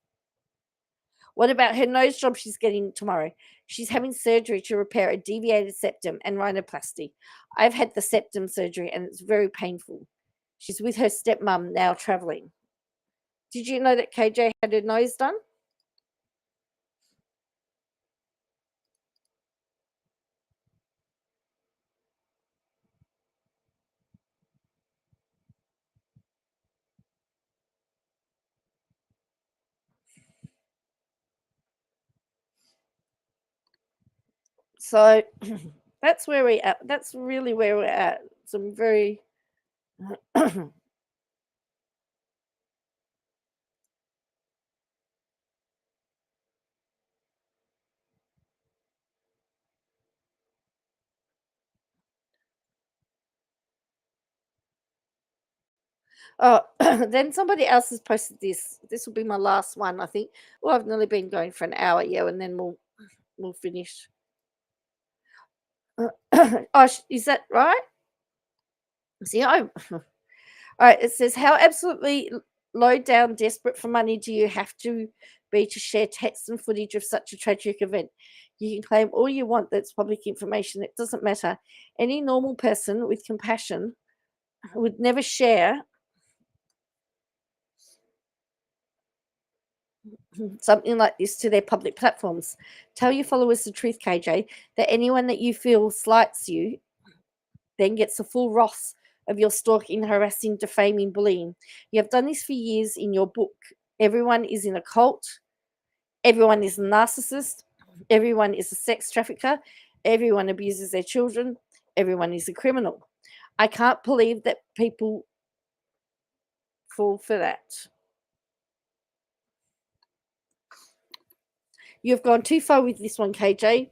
What about her nose job she's getting tomorrow? She's having surgery to repair a deviated septum and rhinoplasty. I've had the septum surgery and it's very painful. She's with her stepmom now traveling. Did you know that KJ had her nose done? So that's where we at. That's really where we're at. Some very Oh, then somebody else has posted this. This will be my last one, I think. Well, I've nearly been going for an hour, yeah, and then we'll finish. Oh, is that right? See, I all right. It says, "How absolutely low down, desperate for money do you have to be to share text and footage of such a tragic event? You can claim all you want. That's public information. It doesn't matter. Any normal person with compassion would never share something like this to their public platforms. Tell your followers the truth, KJ, that anyone that you feel slights you then gets the full wrath of your stalking, harassing, defaming, bullying. You have done this for years in your book. Everyone is in a cult. Everyone is a narcissist. Everyone is a sex trafficker. Everyone abuses their children. Everyone is a criminal. I can't believe that people fall for that. You've gone too far with this one, KJ.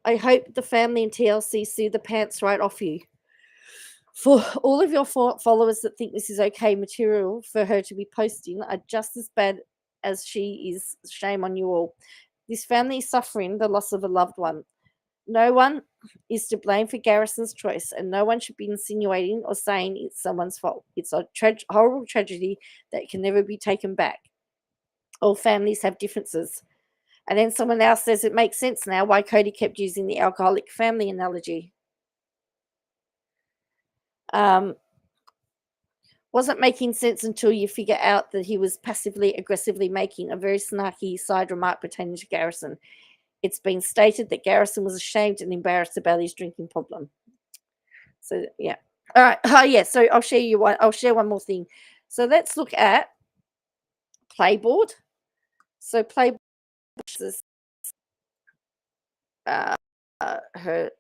I hope the family and TLC see the pants right off you. For all of your followers that think this is okay material for her to be posting are just as bad as she is. Shame on you all. This family is suffering the loss of a loved one. No one is to blame for Garrison's choice, and no one should be insinuating or saying it's someone's fault. It's a horrible tragedy that can never be taken back. All families have differences. And then someone else says it makes sense now why Cody kept using the alcoholic family analogy. Wasn't making sense until you figure out that he was passively aggressively making a very snarky side remark pertaining to Garrison. It's been stated that Garrison was ashamed and embarrassed about his drinking problem. So yeah. All right. Oh yeah. So I'll share one more thing. So let's look at Playboard. So Playboard is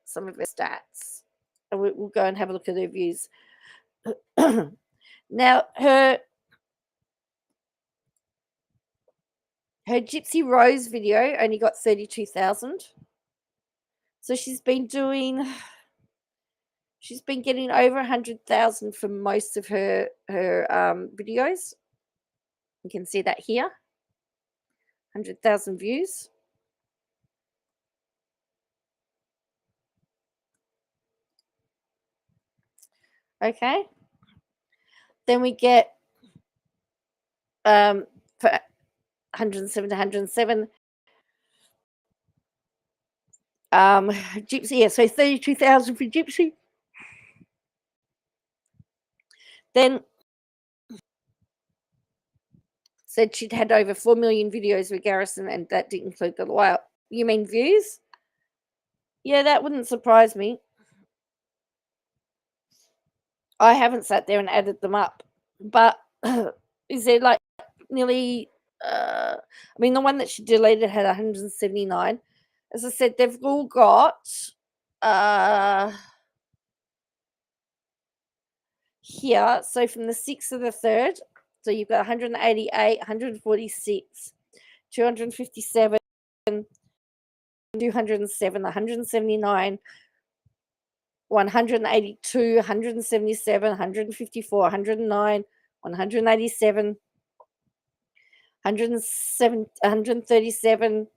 some of her stats, and we'll go and have a look at her views. Now her Gypsy Rose video only got 32,000. So she's been getting over 100,000 for most of her videos. You can see that here. 100,000 views. Okay. Then we get for 107 to 107. Gypsy, yeah, so 32,000 for Gypsy. Then said she'd had over 4 million videos with Garrison, and that didn't include the wow. You mean views? Yeah, that wouldn't surprise me. I haven't sat there and added them up, but is there like nearly? I mean, the one that she deleted had 179. As I said, they've all got here. So from the 6th of the 3rd, so you've got 188, 146, 257, 207, 179, 182, 177, 154, 109, 187, 137,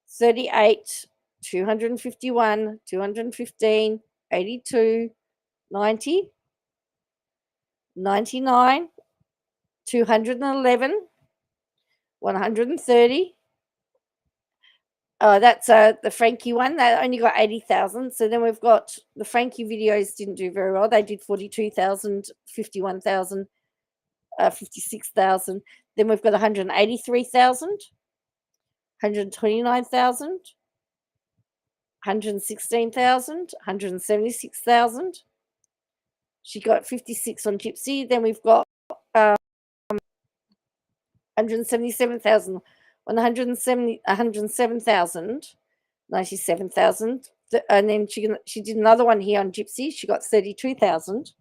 38, 251, 215, 82, 90, 99, 211, 130. Oh, that's the Frankie one. That only got 80,000. So then we've got the Frankie videos didn't do very well. They did 42,000, 51,000, 56,000. Then we've got 183,000, 129,000, 116,000, 176,000. She got 56 on Gypsy. Then we've got 177,000, 107,000, 97,000. And then she did another one here on Gypsy. She got 32,000.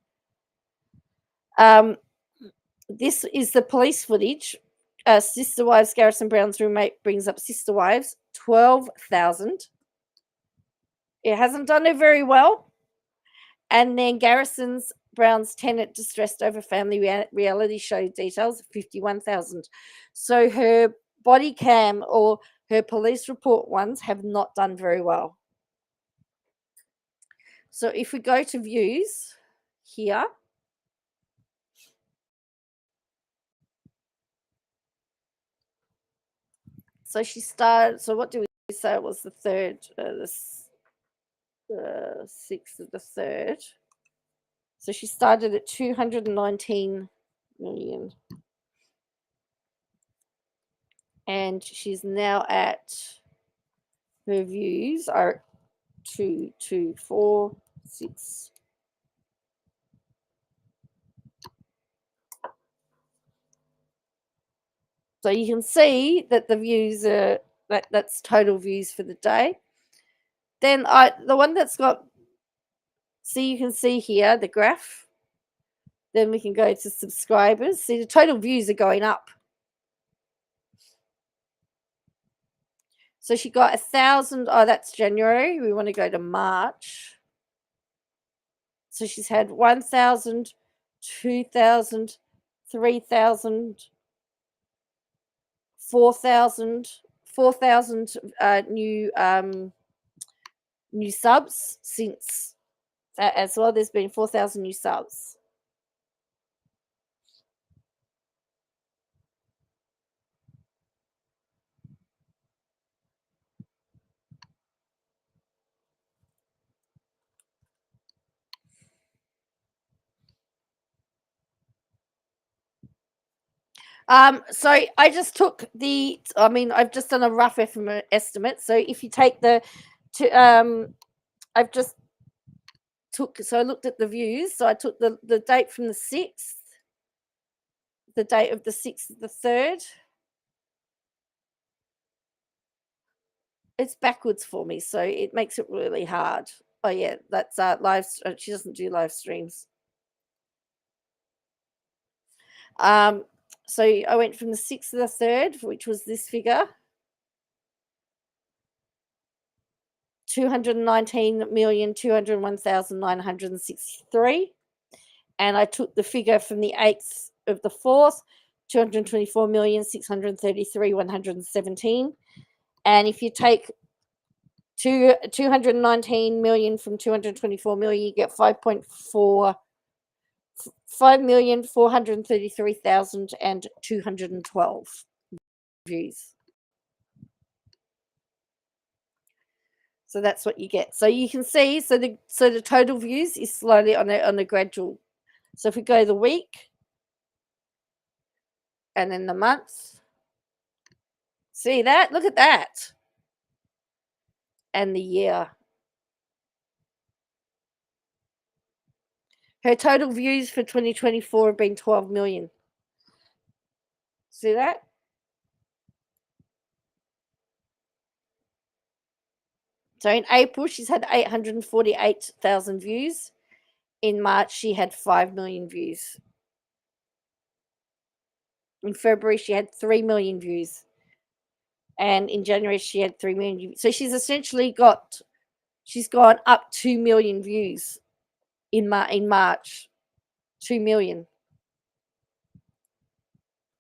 This is the police footage. Sister Wives, Garrison Brown's roommate brings up Sister Wives, 12,000. It hasn't done it very well. And then Garrison's Brown's tenant distressed over family reality show details, 51,000. So her body cam or her police report ones have not done very well. So if we go to views here, so she started, so what do we say it was the 3rd, the 6th of the 3rd. So she started at 219 million. And she's now at, her views are 2,246. So you can see that the views are That's total views for the day. Then the one that's got, see, you can see here the graph. Then we can go to subscribers. See, the total views are going up. So she got 1,000. Oh, that's January. We want to go to March. So she's had 1,000, 2,000, 3,000, 4,000, 4,000 new subs since that as well. There's been 4,000 new subs. So I just took the, I mean, I've just done a rough estimate. So if you take I've just took, so I looked at the views. So I took the date from the 6th, the date of the 6th of the 3rd. It's backwards for me, so it makes it really hard. Oh yeah, that's live. She doesn't do live streams. So I went from the 6th of the 3rd, which was this figure, 219,201,963, and I took the figure from the 8th of the 4th, 224,633,117. And if you take 219 million from 224 million, you get 5,433,212 views. So that's what you get. So you can see, so the total views is slowly on a gradual. So if we go the week and then the month, see that? Look at that. And the year. Her total views for 2024 have been 12 million. See that? So in April, she's had 848,000 views. In March, she had 5 million views. In February, she had 3 million views. And in January, she had 3 million views. So she's essentially she's gone up 2 million views in March. 2 million.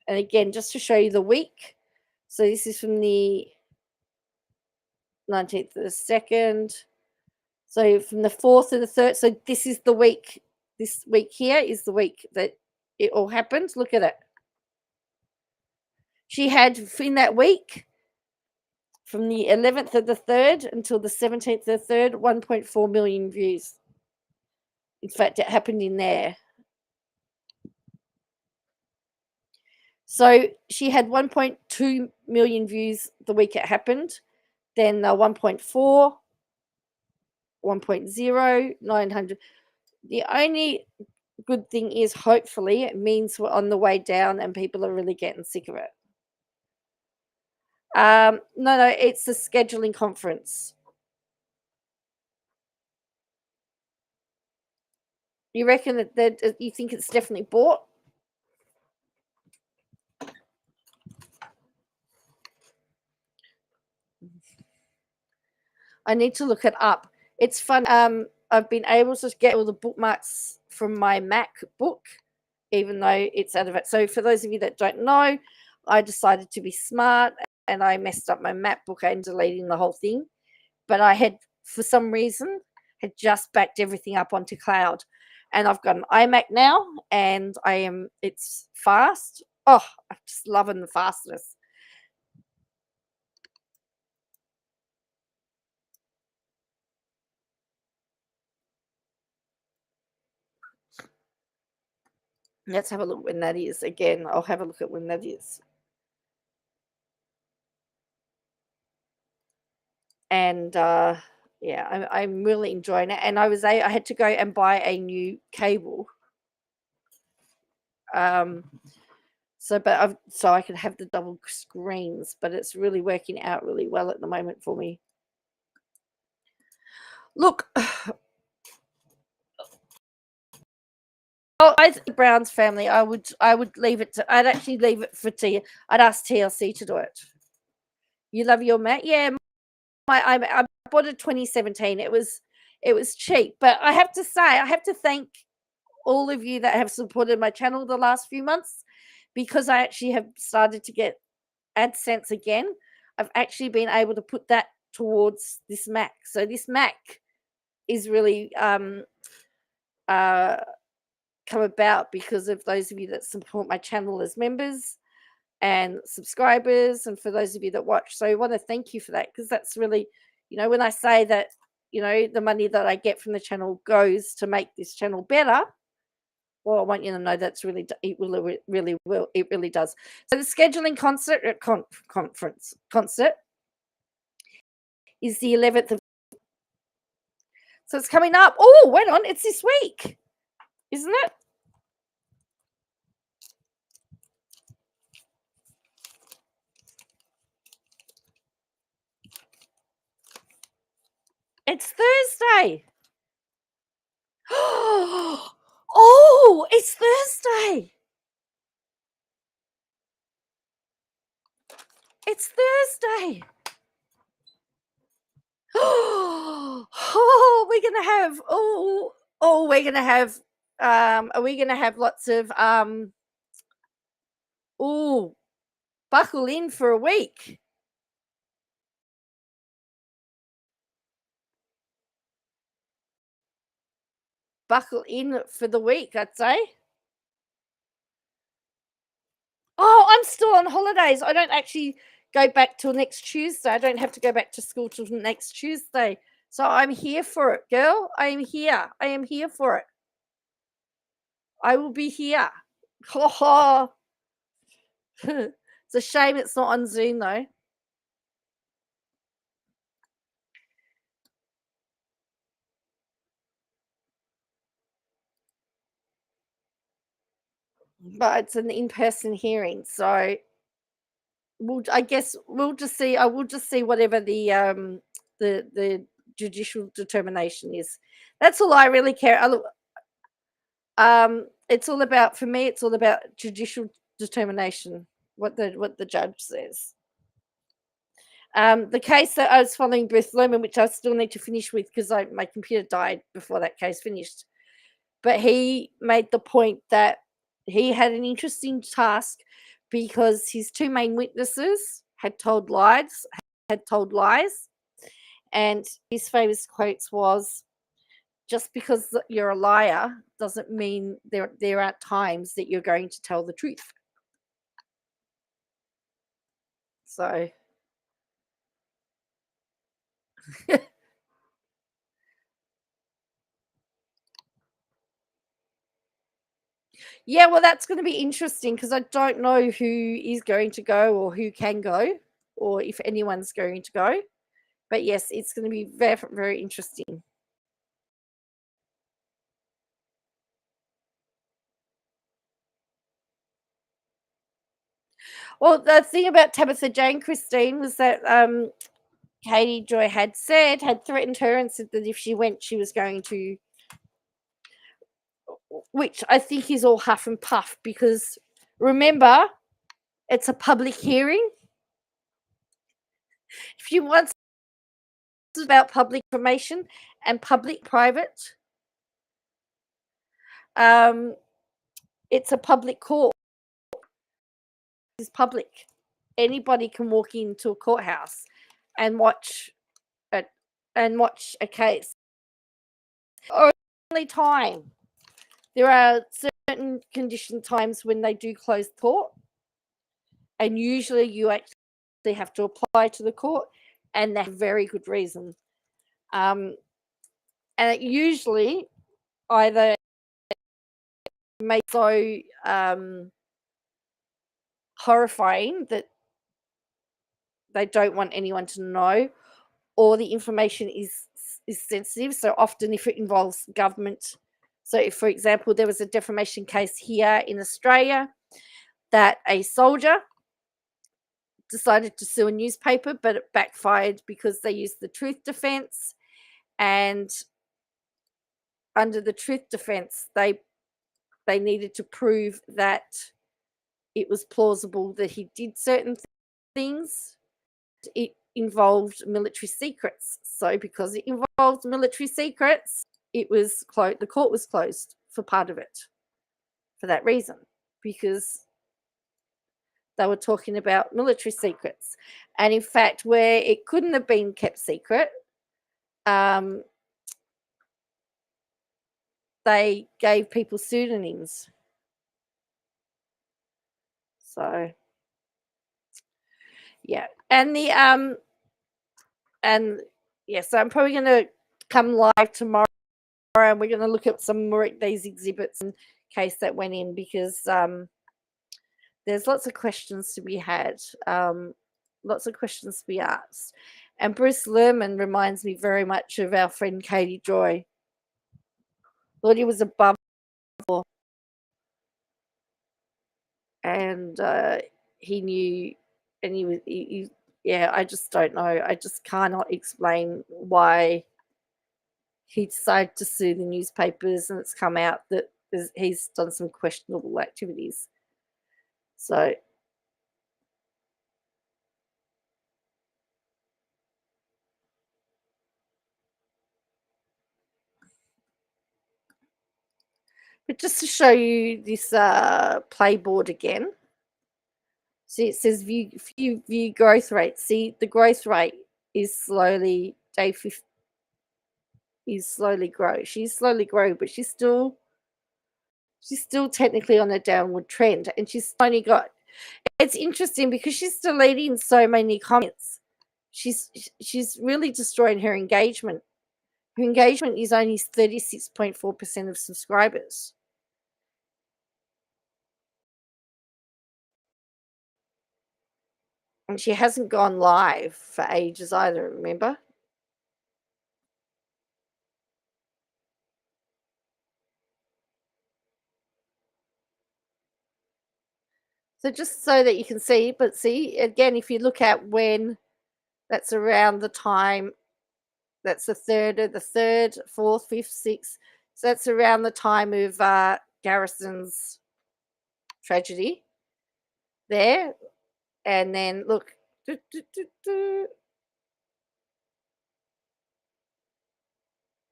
And again, just to show you the week. So this is from the 19th of the 2nd. So from the 4th to the 3rd. So this is the week. This week here is the week that it all happened. Look at it. She had, in that week, from the 11th of the 3rd until the 17th of the 3rd, 1.4 million views. In fact, it happened in there. So she had 1.2 million views the week it happened. Then 1.4, 1.0, 900. The only good thing is, hopefully, it means we're on the way down and people are really getting sick of it. No, it's a scheduling conference. You reckon that you think it's definitely bought? I need to look it up. It's fun. I've been able to get all the bookmarks from my MacBook, even though it's out of it. So for those of you that don't know, I decided to be smart and I messed up my MacBook and deleting the whole thing. But I had, for some reason, had just backed everything up onto cloud. And I've got an iMac now and it's fast. Oh, I'm just loving the fastness. Let's have a look when that is. Again, I'll have a look at when that is. And yeah, I'm really enjoying it. And I had to go and buy a new cable. So, so I could have the double screens, but it's really working out really well at the moment for me. Look, Brown's family, I would leave it to. I'd actually leave it for T. I'd ask TLC to do it. You love your mat, yeah. I bought it 2017. It was cheap, but I have to say, I have to thank all of you that have supported my channel the last few months, because I actually have started to get AdSense again. I've actually been able to put that towards this Mac. So this Mac is really come about because of those of you that support my channel as members and subscribers, and for those of you that watch. So I want to thank you for that, because that's really, when I say that, the money that I get from the channel goes to make this channel better, well, I want you to know that's really, it really does. So the scheduling concert is the 11th of, so it's coming up. Oh, wait on, it's this week, isn't it? It's Thursday. Oh, it's Thursday. It's Thursday. Oh, we're gonna have we're gonna have are we gonna have lots of buckle in for a week. Buckle in for the week, I'd say. Oh, I'm still on holidays. I don't actually go back till next Tuesday. I don't have to go back to school till next Tuesday. So I'm here for it, girl. I am here. I am here for it. I will be here. It's a shame it's not on Zoom, though. But it's an in-person hearing, so I guess we'll just see. I will just see whatever the judicial determination is. That's all I really care. It's all about, for me, it's all about judicial determination. What the judge says. The case that I was following, Beth Lohman, which I still need to finish with because my computer died before that case finished. But he made the point that he had an interesting task because his two main witnesses had told lies, and his famous quotes was, "Just because you're a liar doesn't mean there aren't times that you're going to tell the truth." So yeah, well, that's going to be interesting because I don't know who is going to go or who can go or if anyone's going to go. But yes, it's going to be very, very interesting. Well, the thing about Tabitha Jane Christine was that Katie Joy had threatened her and said that if she went, she was going to, which I think is all huff and puff, because remember, it's a public hearing. If you want about public information and public-private, it's a public court. It's public. Anybody can walk into a courthouse and watch a case. Only time there are certain condition times when they do close court, and usually you actually have to apply to the court, and they have very good reason. And it usually either makes so horrifying that they don't want anyone to know, or the information is sensitive. So often if it involves government, so if, for example, there was a defamation case here in Australia that a soldier decided to sue a newspaper, but it backfired because they used the truth defense. And under the truth defense, they needed to prove that it was plausible that he did certain things. It involved military secrets. So because it involved military secrets, it was closed. The court was closed for part of it for that reason, because they were talking about military secrets. And in fact, where it couldn't have been kept secret, they gave people pseudonyms. So yeah. And so I'm probably gonna come live tomorrow, and we're gonna look at some more of these exhibits in case that went in, because there's lots of questions to be had, lots of questions to be asked. And Bruce Lerman reminds me very much of our friend Katie Joy. Thought he was above, and he knew, and yeah, I just don't know. I just cannot explain why he decided to sue the newspapers, and it's come out that he's done some questionable activities. So but just to show you this playboard again. See, it says view growth rate. See, the growth rate is slowly, day 50 is slowly grow. She's slowly growing, but she's still technically on a downward trend, and she's only got, it's interesting because she's deleting so many comments. She's really destroying her engagement. Her engagement is only 36.4% of subscribers. And she hasn't gone live for ages either, remember? So just so that you can see, but see, again, if you look at when, that's around the time, that's the third, fourth, fifth, sixth. So that's around the time of Garrison's tragedy there. And then look,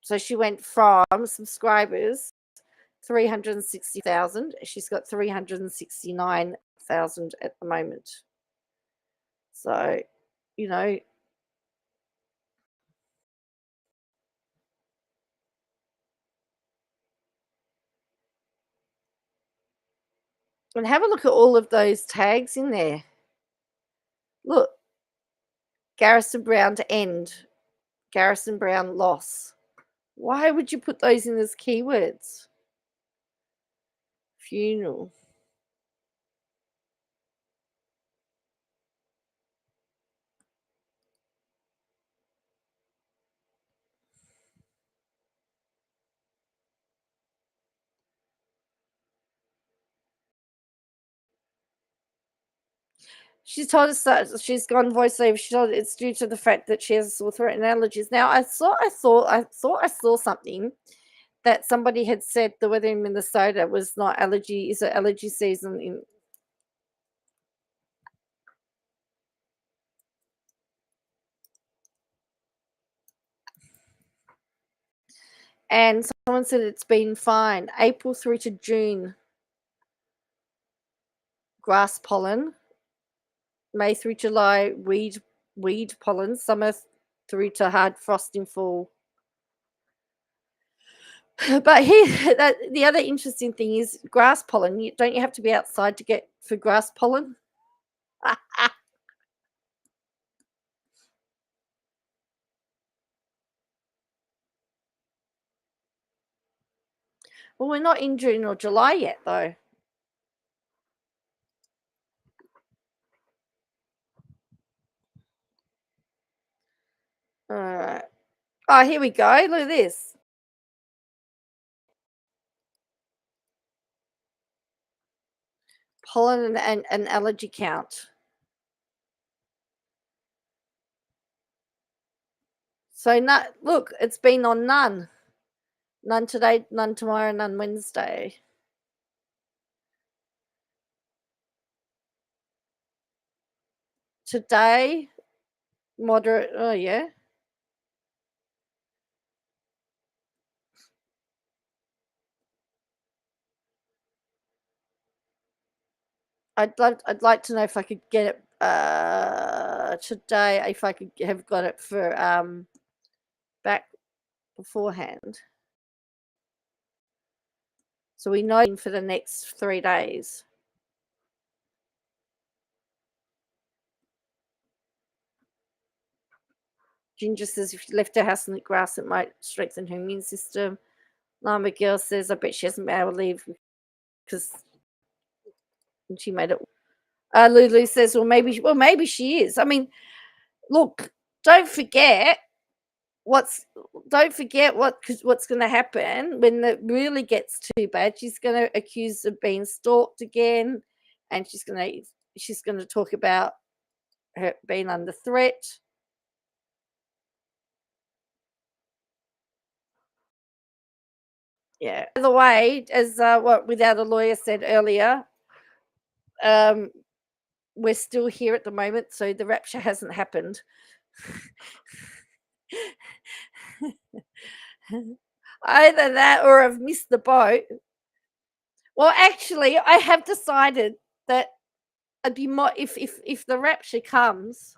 so she went from subscribers 360,000. She's got 369,000 at the moment. So, you know, and have a look at all of those tags in there. Look, Garrison Brown to end, Garrison Brown loss. Why would you put those in as keywords? Funeral. She's told us that she's gone voiceover. She told it's due to the fact that she has a sore throat and allergies. Now I thought I saw something that somebody had said the weather in Minnesota was not allergy, is it allergy season in. And someone said it's been fine. April through to June, grass pollen. May through July, weed pollen. Summer through to hard frost in fall. But here, the other interesting thing is grass pollen. Don't you have to be outside to get for grass pollen? Well, we're not in June or July yet, though. All right. Oh, here we go. Look at this. pollen and allergy count. So look, it's been on none. None today, none tomorrow, none Wednesday. Today, moderate. Oh, yeah. I'd like to know if I could get it today, if I could have got it for back beforehand. So we know for the next 3 days. Ginger says if she left her house in the grass, it might strengthen her immune system. Llama Girl says I bet she hasn't been able to leave because she made it. Lulu says, well, maybe she is. I mean, look, don't forget what's going to happen when it really gets too bad. She's going to accuse of being stalked again, and she's going to talk about her being under threat. Yeah. By the way, as what Without a Lawyer said earlier, we're still here at the moment, so the rapture hasn't happened. Either that or I've missed the boat. Well, actually, I have decided that I'd be more if the rapture comes,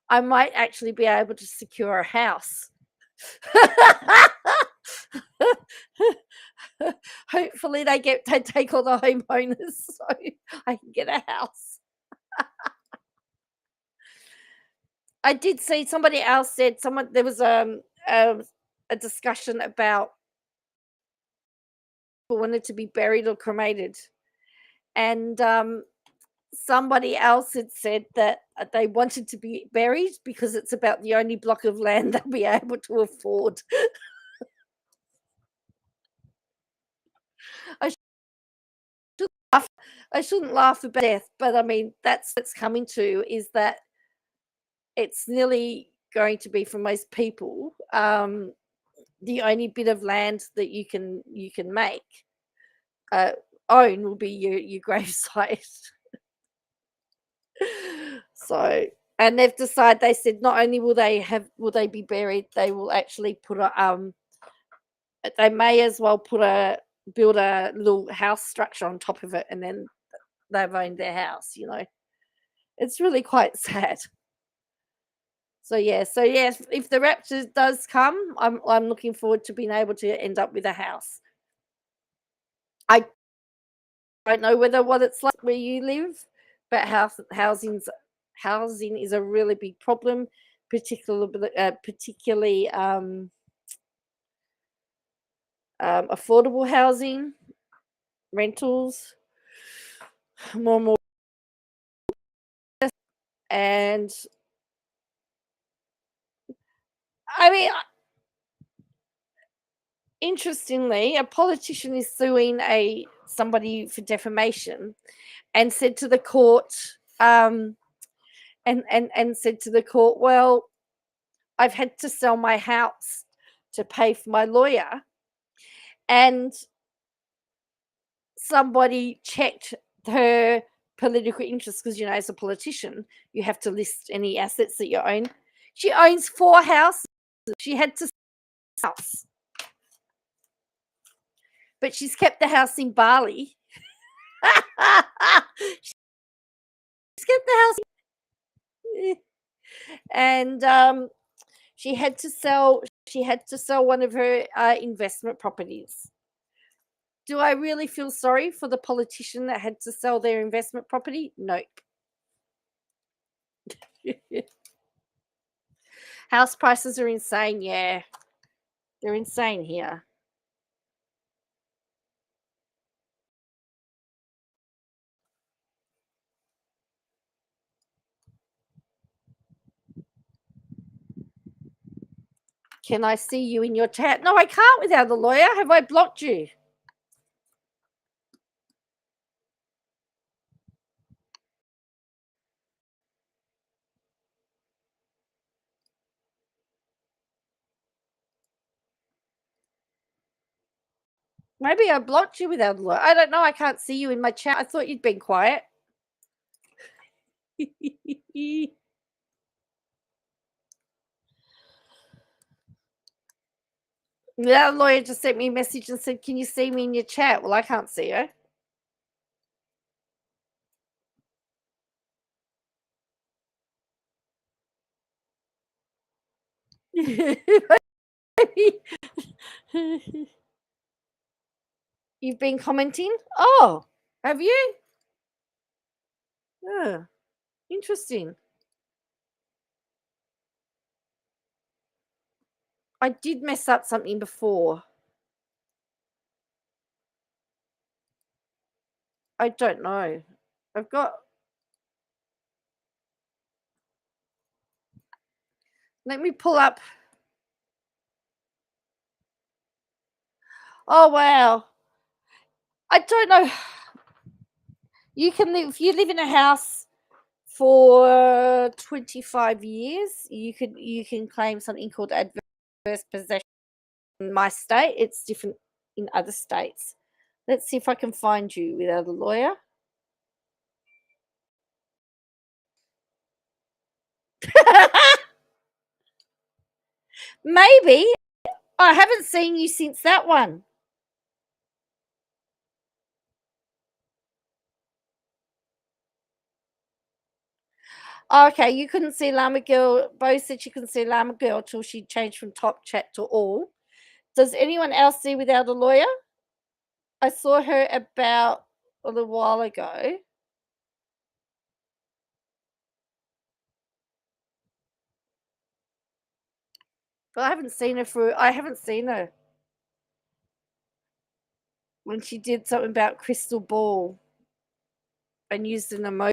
I might actually be able to secure a house. Hopefully they take all the homeowners so I can get a house. I did see somebody else said there was a discussion about people wanted to be buried or cremated, and somebody else had said that they wanted to be buried because it's about the only block of land they'll be able to afford. I shouldn't laugh about death, but I mean that's what's coming to is that it's nearly going to be for most people the only bit of land that you can make own will be your gravesite. So, and they've decided, they said not only will they be buried, they will actually put they may as well build a little house structure on top of it, and then they've owned their house, It's really quite sad. So yes, if the rapture does come, I'm looking forward to being able to end up with a house. I don't know what it's like where you live, but housing is a really big problem, particularly affordable housing, rentals, more and more, and I mean, interestingly, a politician is suing somebody for defamation, and said to the court, and said to the court, well, I've had to sell my house to pay for my lawyer, and somebody checked her political interests because as a politician you have to list any assets that you own. She owns 4 houses. She had to sell the house, but she's kept the house in Bali. She's kept the house and she had to sell one of her investment properties. Do I really feel sorry for the politician that had to sell their investment property? Nope. House prices are insane. Yeah, they're insane here. Can I see you in your chat? No, I can't without a lawyer. Have I blocked you? Maybe I blocked you without a lawyer. I don't know. I can't see you in my chat. I thought you'd been quiet. The lawyer just sent me a message and said, "Can you see me in your chat?" Well, I can't see her. You've been commenting? Oh, have you? Yeah, interesting. I did mess up something before. I don't know. I've got. Let me pull up. Oh, wow. I don't know. You can live, if you live in a house for 25 years, you can claim something called adverse possession. In my state, it's different in other states. Let's see if I can find you without a lawyer. Maybe. I haven't seen you since that one. Okay, you couldn't see Llama Girl. Bo said she couldn't see Llama Girl till she changed from top chat to all. Does anyone else see without a lawyer? I saw her about a little while ago. But I haven't seen her when she did something about crystal ball and used an emoji.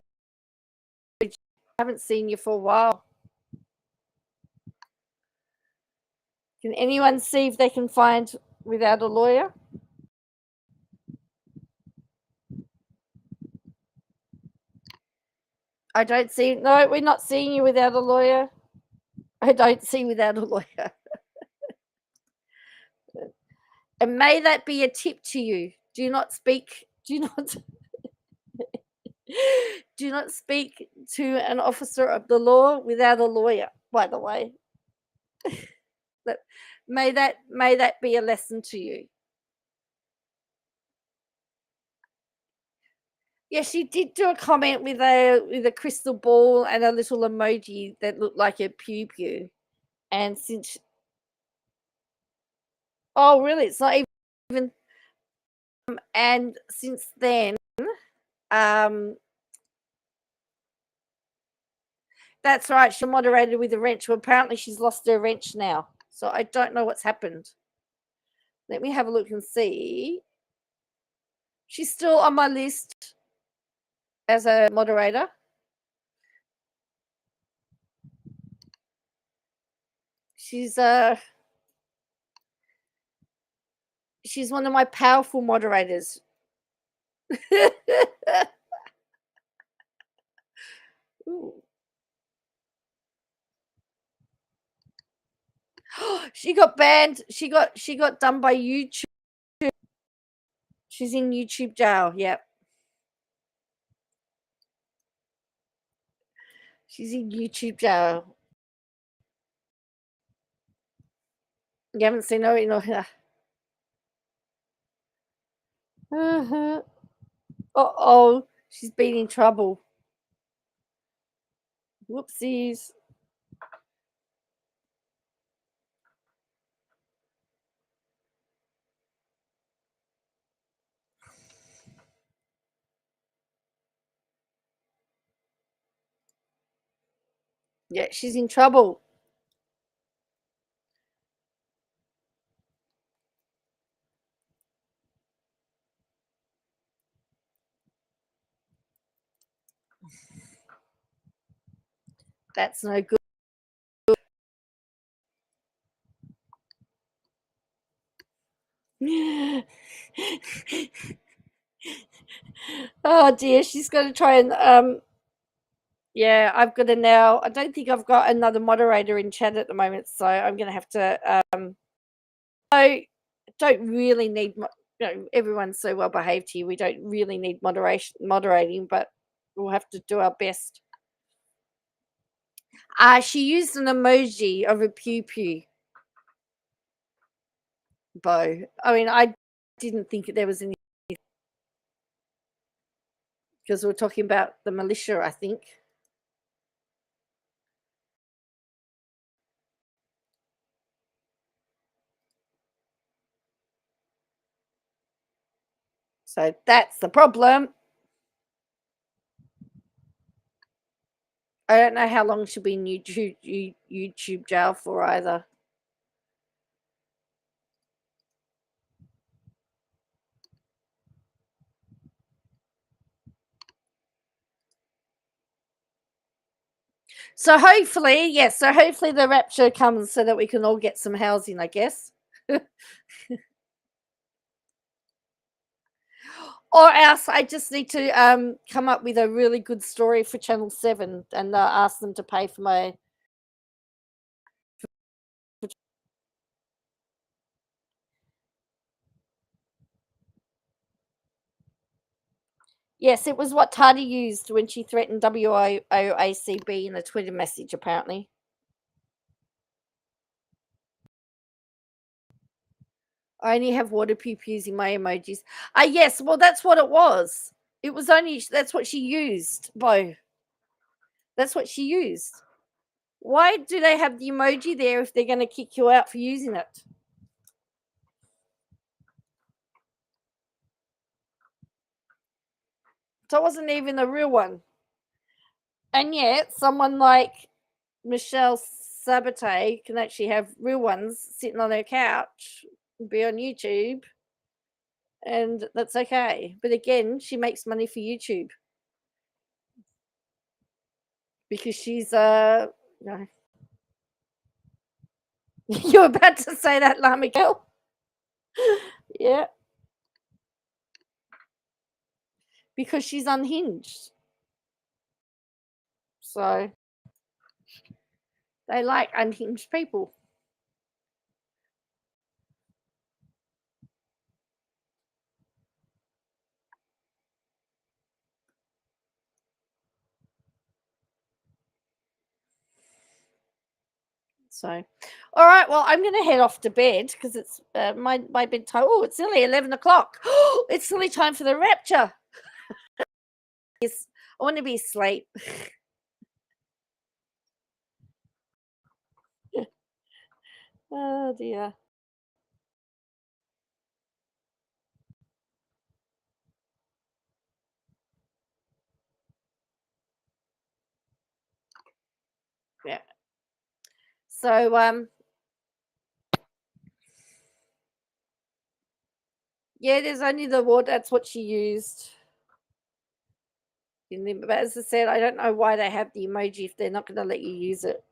I haven't seen you for a while. Can anyone see if they can find without a lawyer? I don't see. No, we're not seeing you without a lawyer. I don't see without a lawyer. And may that be a tip to you. Do not speak to an officer of the law without a lawyer, by the way. May that be a lesson to you. Yeah, she did do a comment with a crystal ball and a little emoji that looked like a pew pew. And since oh really, it's not even and since then, that's right, she moderated with a wrench. Well, apparently she's lost her wrench now. So I don't know what's happened. Let me have a look and see. She's still on my list as a moderator. She's one of my powerful moderators. Ooh. She got banned. She got done by YouTube. She's in YouTube jail. Yep. She's in YouTube jail. You haven't seen her, Uh-oh. She's been in trouble. Whoopsies. Yeah, she's in trouble. That's no good. Oh dear, she's going to try and yeah, I've got to now. I don't think I've got another moderator in chat at the moment, so I'm going to have to I don't really need everyone's so well behaved here. We don't really need moderating, but we'll have to do our best. She used an emoji of a pew pew bow. I mean, I didn't think there was any, because we're talking about the militia, I think. So that's the problem. I don't know how long she'll be in YouTube jail for either. So hopefully, yes. So hopefully the rapture comes so that we can all get some housing, I guess. Or else I just need to come up with a really good story for Channel 7 and ask them to pay for my. Yes, it was what Tati used when she threatened WOACB in a Twitter message, apparently. I only have water pew-pews in my emojis. Yes, well, that's what it was. It was only, that's what she used, Bo. That's what she used. Why do they have the emoji there if they're going to kick you out for using it? So it wasn't even a real one. And yet, someone like Michelle Sabaté can actually have real ones sitting on her couch, be on YouTube, and that's okay. But again, she makes money for YouTube because she's no. You're about to say that, La Miguel? Yeah. Because she's unhinged. So they like unhinged people. So, all right. Well, I'm going to head off to bed because it's my bedtime. Oh, it's nearly 11 o'clock. Oh, it's nearly time for the rapture. Yes, I want to be asleep. Oh dear. Yeah. So yeah, there's only the water. That's what she used. But as I said, I don't know why they have the emoji if they're not going to let you use it.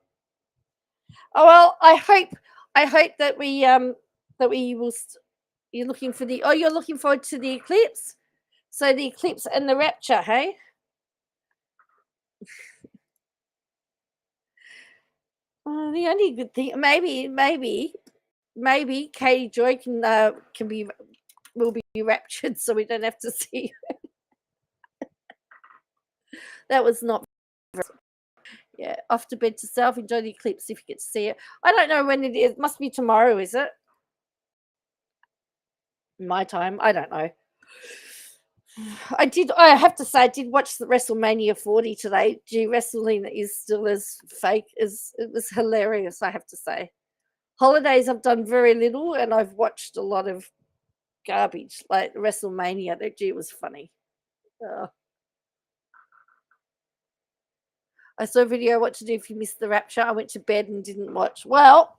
Oh well, I hope that we will. You're looking for the. Oh, you're looking forward to the eclipse. So the eclipse and the rapture, hey? The only good thing, maybe Katie Joy will be raptured, so we don't have to see. That was not. Yeah, off to bed to self. Enjoy the eclipse if you get to see it. I don't know when it is. It must be tomorrow, is it? My time. I don't know. I have to say, I did watch the WrestleMania 40 today. Gee, wrestling is still as fake as it was hilarious, I have to say. Holidays, I've done very little, and I've watched a lot of garbage like WrestleMania. That gee, it was funny. I saw a video what to do if you missed the rapture. I went to bed and didn't watch. Well,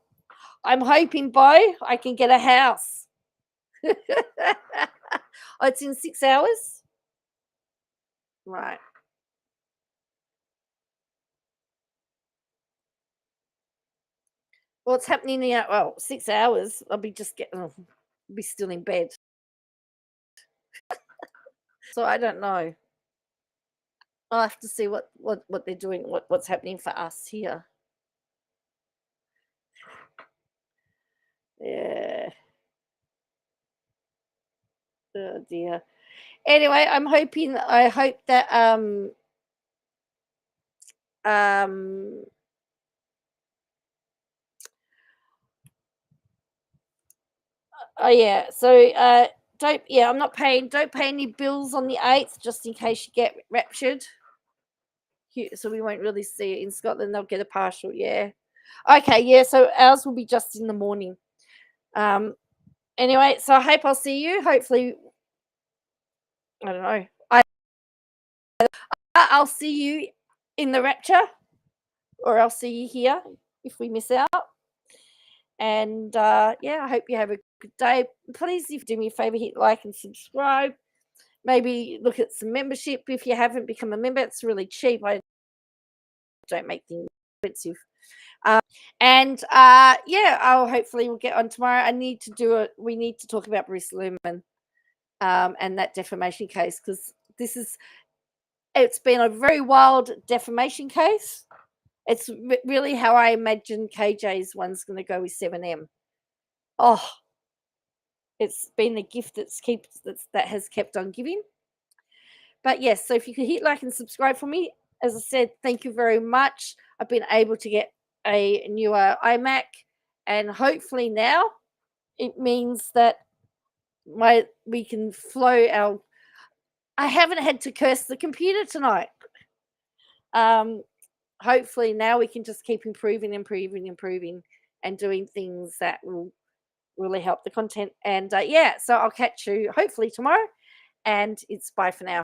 I'm hoping, Bo, I can get a house. Oh, it's in 6 hours? Right. Well, it's happening in 6 hours. I'll be be still in bed. So I don't know. I'll have to see what they're doing, what's happening for us here. Yeah. Oh dear. Anyway, I hope that um oh yeah, so don't pay any bills on the 8th just in case you get raptured. So we won't really see it in Scotland. They'll get a partial, yeah. Okay, yeah, so ours will be just in the morning. Um anyway, so I hope I'll see you. Hopefully, I don't know. I'll see you in the rapture, or I'll see you here if we miss out. And yeah, I hope you have a good day. Please, if you do me a favor, hit like and subscribe. Maybe look at some membership if you haven't become a member. It's really cheap. I don't make things expensive. And yeah, I'll hopefully we'll get on tomorrow. We need to talk about Bruce Luhrmann and that defamation case, because it's been a very wild defamation case. It's really how I imagine KJ's one's going to go with 7M. Oh, it's been the gift that has kept on giving. But yes, so if you could hit like and subscribe for me, as I said, thank you very much. I've been able to get a newer iMac, and hopefully now it means that we can flow our. I haven't had to curse the computer tonight. Hopefully now we can just keep improving, and doing things that will really help the content. And yeah, so I'll catch you hopefully tomorrow, and it's bye for now.